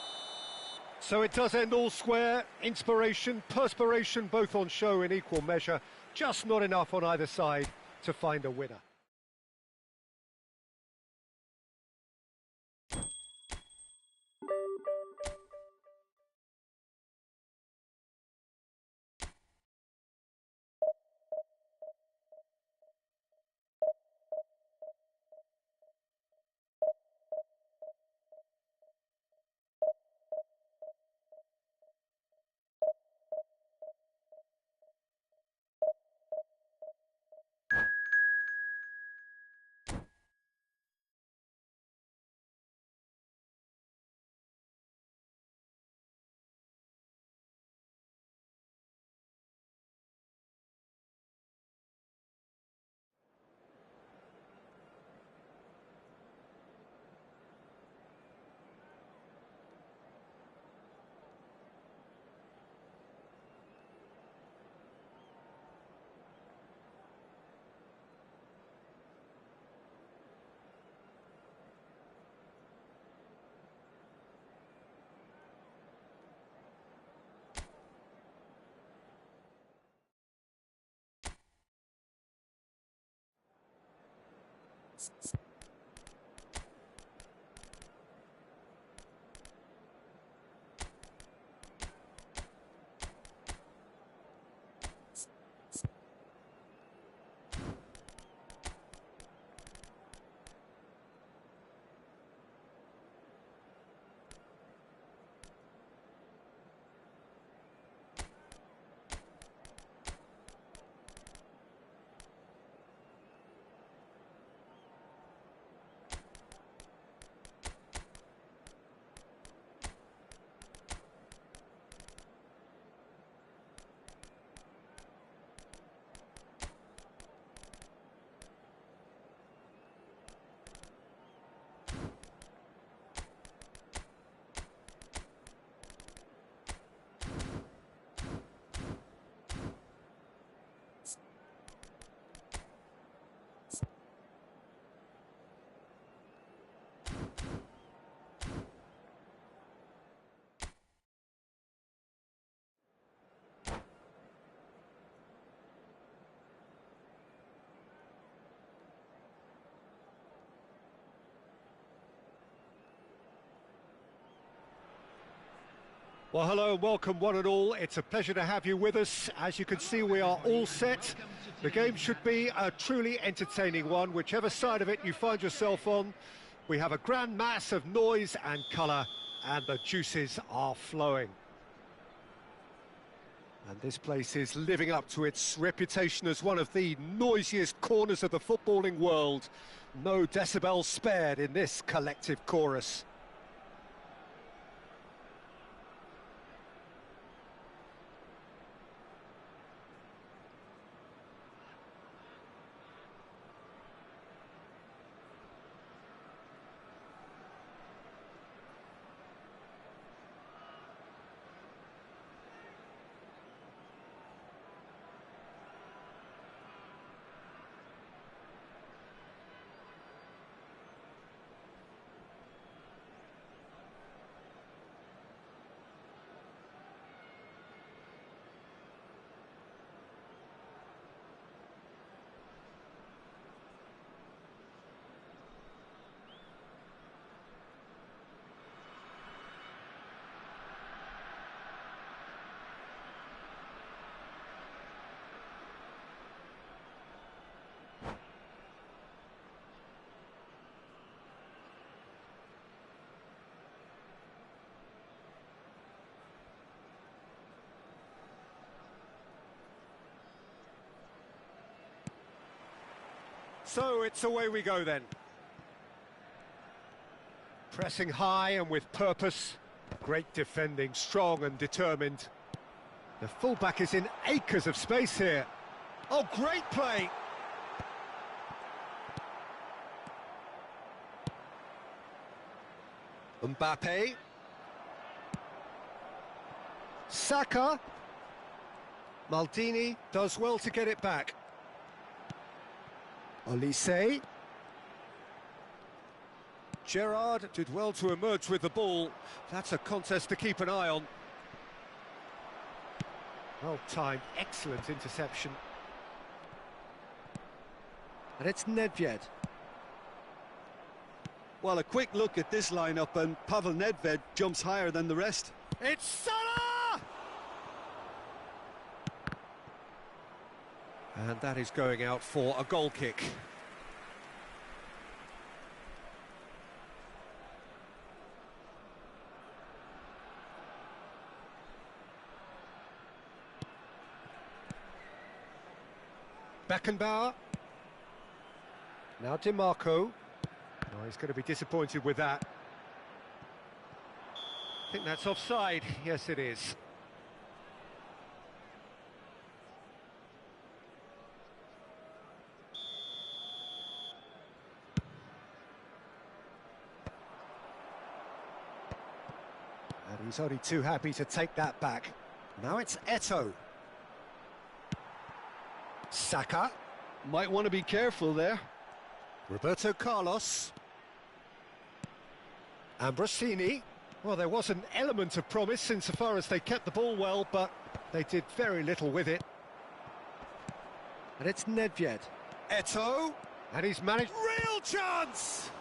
So it does end all square. Inspiration, perspiration, both on show in equal measure. Just not enough on either side to find a winner. Well, hello and welcome one and all. It's a pleasure to have you with us. As you can see, we are all set. The game should be a truly entertaining one, whichever side of it you find yourself on. We have a grand mass of noise and colour, and the juices are flowing. And this place is living up to its reputation as one of the noisiest corners of the footballing world. No decibels spared in this collective chorus. So it's away we go then. Pressing high and with purpose. Great defending, strong and determined. The fullback is in acres of space here. Oh, great play! Mbappe. Saka. Maldini does well to get it back. Olise. Gerrard did well to emerge with the ball. That's a contest to keep an eye on. Well timed, excellent interception. And it's Nedved. Well, a quick look at this lineup and Pavel Nedved jumps higher than the rest. It's Salah! And that is going out for a goal kick. Beckenbauer. Now DiMarco. Oh, he's going to be disappointed with that. I think that's offside. Yes, it is. And he's only too happy to take that back. Now it's Eto'o. Saka. Might want to be careful there. Roberto Carlos. Ambrosini. Well, there was an element of promise insofar as they kept the ball well, but they did very little with it. And it's Nedved. Eto'o. And he's managed... Real chance!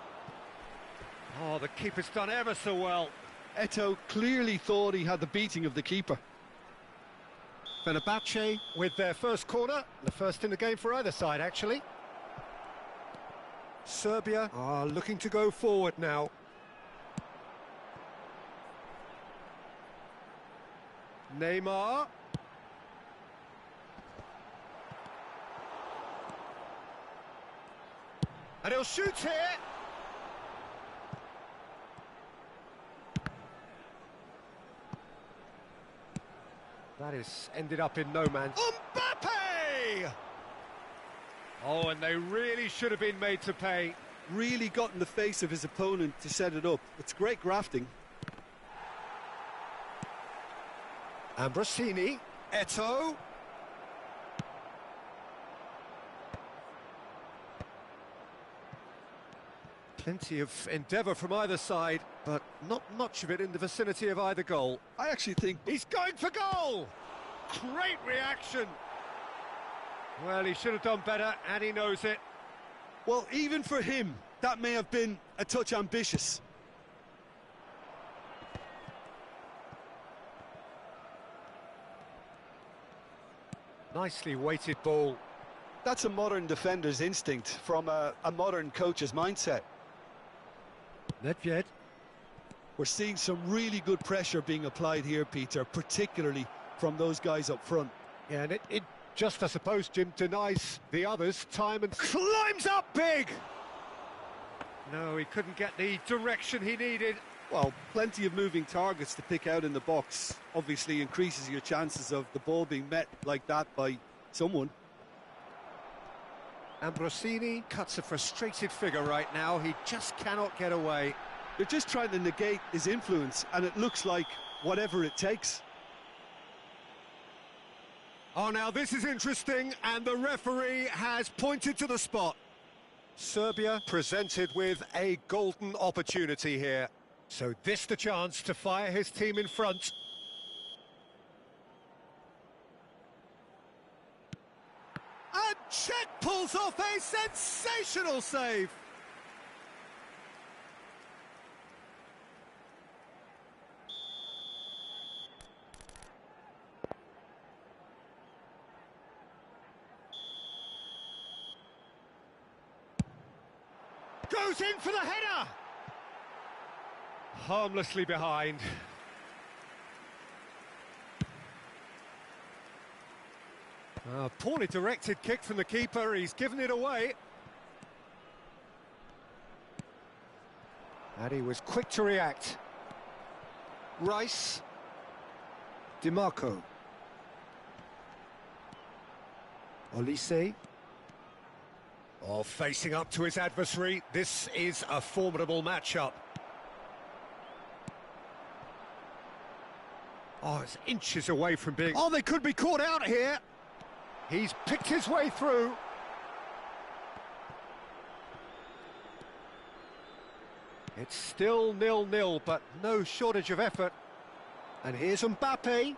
Oh, the keeper's done ever so well. Eto'o clearly thought he had the beating of the keeper. Fenerbahce with their first corner, the first in the game for either side, actually. Serbia are looking to go forward now. Neymar. And he'll shoot here. That is ended up in no man's... Mbappe! Oh, and they really should have been made to pay. Really got in the face of his opponent to set it up. It's great grafting. Ambrosini. Eto'o. Plenty of endeavour from either side, but not much of it in the vicinity of either goal. I actually think... He's going for goal! Great reaction! Well, he should have done better, and he knows it. Well, even for him, that may have been a touch ambitious. Nicely weighted ball. That's a modern defender's instinct from a modern coach's mindset. Nedved. We're seeing some really good pressure being applied here, Peter, particularly from those guys up front. Yeah, and it just, I suppose, Jim, denies the others time and climbs up big! No, he couldn't get the direction he needed. Well, plenty of moving targets to pick out in the box. Obviously increases your chances of the ball being met like that by someone. Ambrosini cuts a frustrated figure right now. He just cannot get away. They're just trying to negate his influence, and it looks like whatever it takes. Oh, now this is interesting, and the referee has pointed to the spot. Serbia presented with a golden opportunity here. So this the chance to fire his team in front. And Czech pulls off a sensational save. Goes in for the header! Harmlessly behind. Poorly directed kick from the keeper, he's given it away. And he was quick to react. Rice. DiMarco. Olise. Oh, facing up to his adversary, this is a formidable matchup. Oh, it's inches away from being... Oh, they could be caught out here! He's picked his way through. It's still 0-0, but no shortage of effort. And here's Mbappe.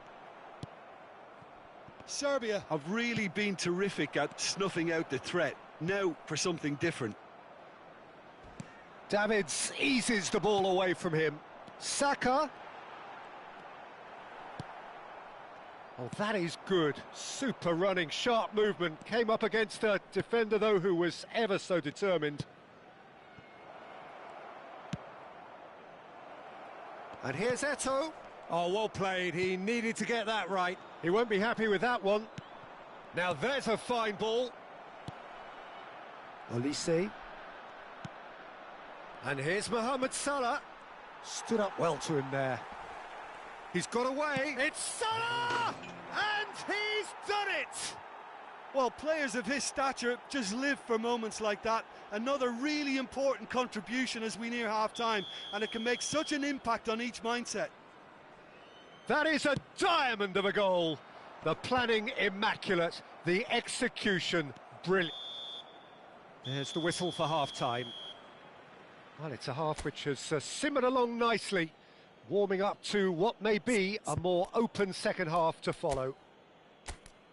Serbia have really been terrific at snuffing out the threat. Now for something different. Davids eases the ball away from him. Saka. Oh, that is good. Super running, sharp movement. Came up against a defender, though, who was ever so determined. And here's Eto'o. Oh, well played. He needed to get that right. He won't be happy with that one. Now there's a fine ball. Olise. And here's Mohamed Salah. Stood up well to him there. He's got away. It's Salah! And he's done it! Well, players of his stature just live for moments like that. Another really important contribution as we near half-time, and it can make such an impact on each mindset. That is a diamond of a goal. The planning immaculate, the execution brilliant. There's the whistle for half-time. Well, it's a half which has simmered along nicely, warming up to what may be a more open second half to follow.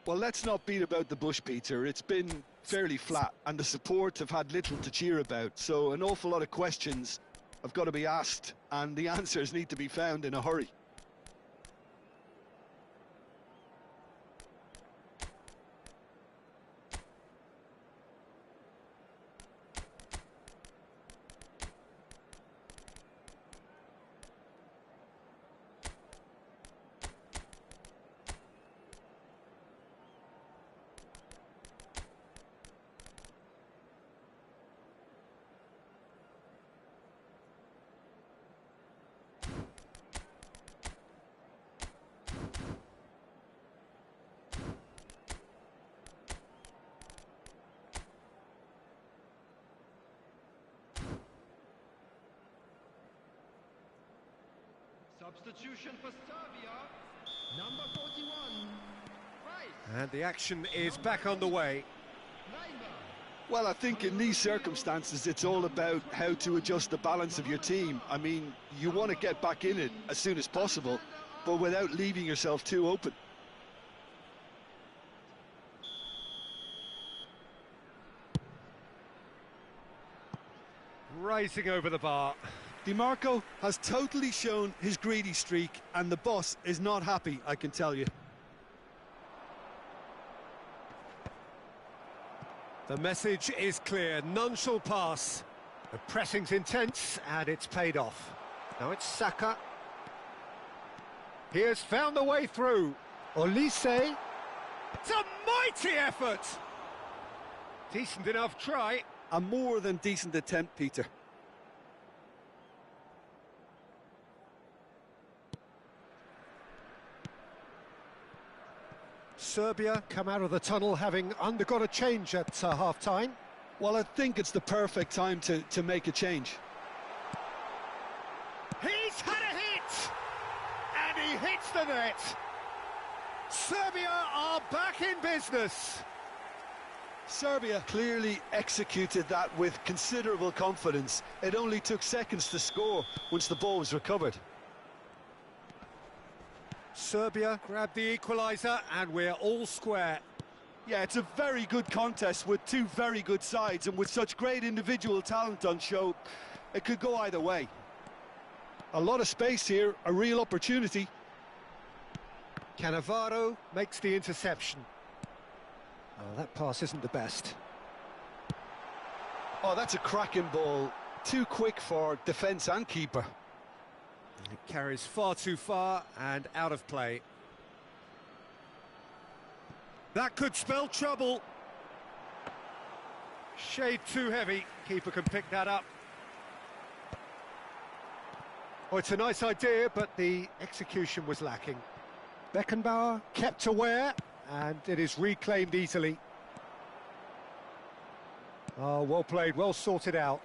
Well, let's not beat about the bush, Peter. It's been fairly flat, and the support have had little to cheer about, so an awful lot of questions have got to be asked, and the answers need to be found in a hurry. Substitution for Serbia, number 41, Rice. And the action is back on the way. Well, I think in these circumstances, it's all about how to adjust the balance of your team. I mean, you want to get back in it as soon as possible, but without leaving yourself too open. Rising over the bar. DiMarco has totally shown his greedy streak, and the boss is not happy, I can tell you. The message is clear, none shall pass. The pressing's intense, and it's paid off. Now it's Saka. He has found the way through. Olise. It's a mighty effort! Decent enough try. A more than decent attempt, Peter. Serbia come out of the tunnel having undergone a change at half-time. Well, I think it's the perfect time to make a change. He's had a hit! And he hits the net! Serbia are back in business! Serbia clearly executed that with considerable confidence. It only took seconds to score once the ball was recovered. Serbia grabbed the equaliser and we're all square. Yeah, it's a very good contest with two very good sides, and with such great individual talent on show, it could go either way. A lot of space here, a real opportunity. Cannavaro makes the interception. Oh, that pass isn't the best. Oh, that's a cracking ball. Too quick for defence and keeper. It carries far too far and out of play. That could spell trouble. Shade too heavy. Keeper can pick that up. Oh, it's a nice idea, but the execution was lacking. Beckenbauer kept aware, and it is reclaimed easily. Oh, well played, well sorted out.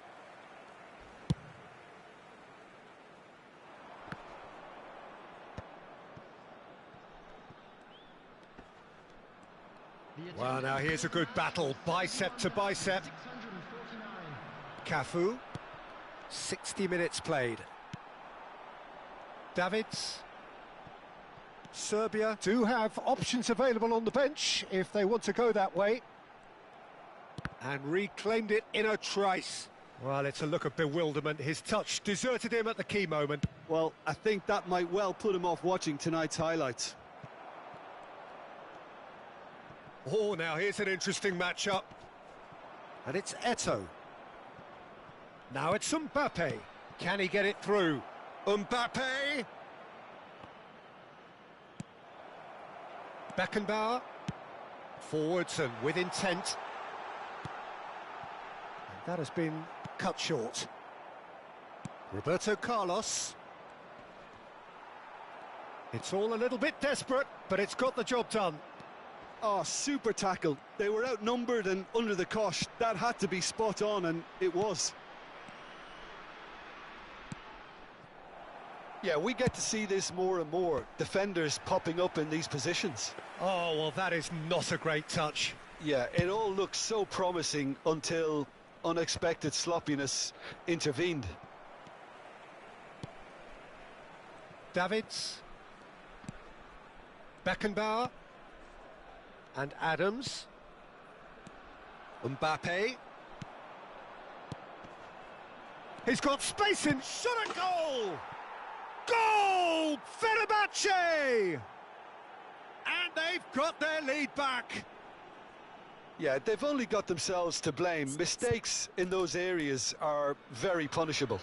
Well, now here's a good battle, bicep to bicep. Cafu, 60 minutes played. Davids. Serbia do have options available on the bench if they want to go that way. And reclaimed it in a trice. Well, it's a look of bewilderment. His touch deserted him at the key moment. Well, I think that might well put him off watching tonight's highlights. Oh, now here's an interesting matchup. And it's Eto'o. Now it's Mbappe. Can he get it through? Mbappe! Beckenbauer. Forwards and with intent. And that has been cut short. Roberto Carlos. It's all a little bit desperate, but it's got the job done. Oh, super tackle. They were outnumbered and under the cosh. That had to be spot on, and it was. Yeah, we get to see this more and more. Defenders popping up in these positions. Oh, well, that is not a great touch. Yeah, it all looks so promising until unexpected sloppiness intervened. Davids. Beckenbauer. And Adams. Mbappe. He's got space in. Shot a goal! Goal! Fenerbahce! And they've got their lead back. Yeah, they've only got themselves to blame. Mistakes in those areas are very punishable.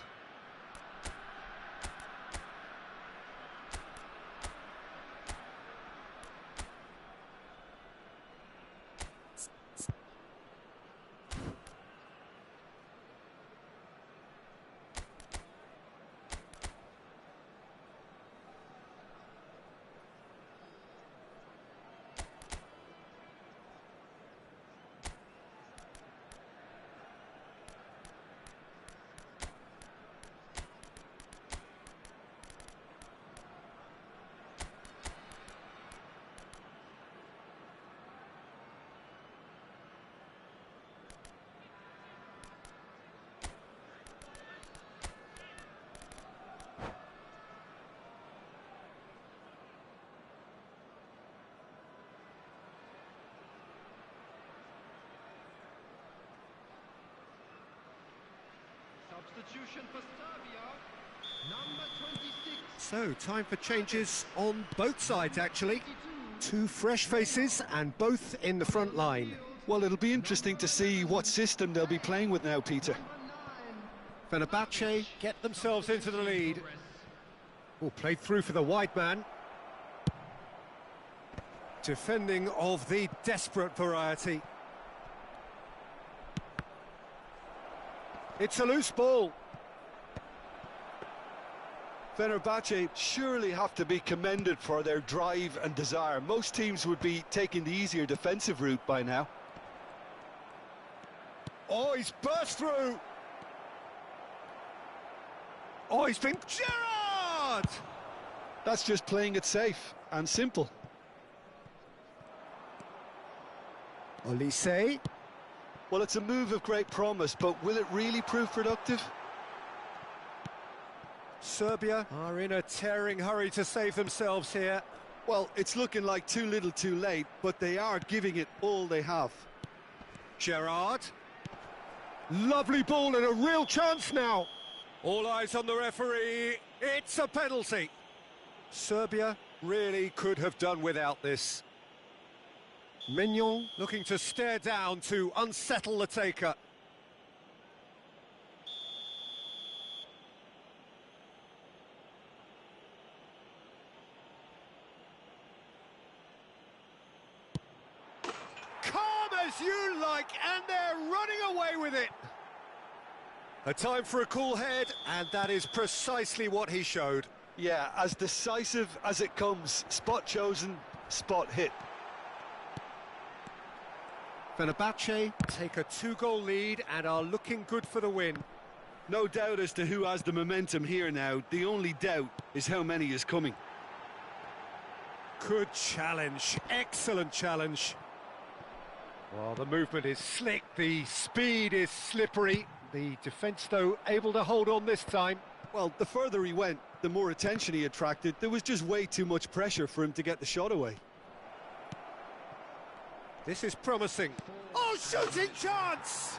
Substitution for Serbia, number 26. So, time for changes on both sides, actually. Two fresh faces and both in the front line. Well, it'll be interesting to see what system they'll be playing with now, Peter. Fenerbahce get themselves into the lead. Oh, played through for the wide man. Defending of the desperate variety. It's a loose ball. Fenerbahce surely have to be commended for their drive and desire. Most teams would be taking the easier defensive route by now. Oh, he's burst through. Oh, he's been... Gerrard! That's just playing it safe and simple. Olise. Well, it's a move of great promise, but will it really prove productive? Serbia are in a tearing hurry to save themselves here. Well, it's looking like too little too late, but they are giving it all they have. Gerrard. Lovely ball and a real chance now. All eyes on the referee. It's a penalty. Serbia really could have done without this. Mignon looking to stare down to unsettle the taker. Calm as you like, and they're running away with it. A time for a cool head, and that is precisely what he showed. Yeah, as decisive as it comes. Spot chosen, spot hit. Fenerbahce take a 2-goal lead and are looking good for the win. No doubt as to who has the momentum here now. The only doubt is how many is coming. Good challenge, excellent challenge. Well, the movement is slick, the speed is slippery. The defence, though, able to hold on this time. Well, the further he went, the more attention he attracted. There was just way too much pressure for him to get the shot away. This is promising. Oh, shooting chance!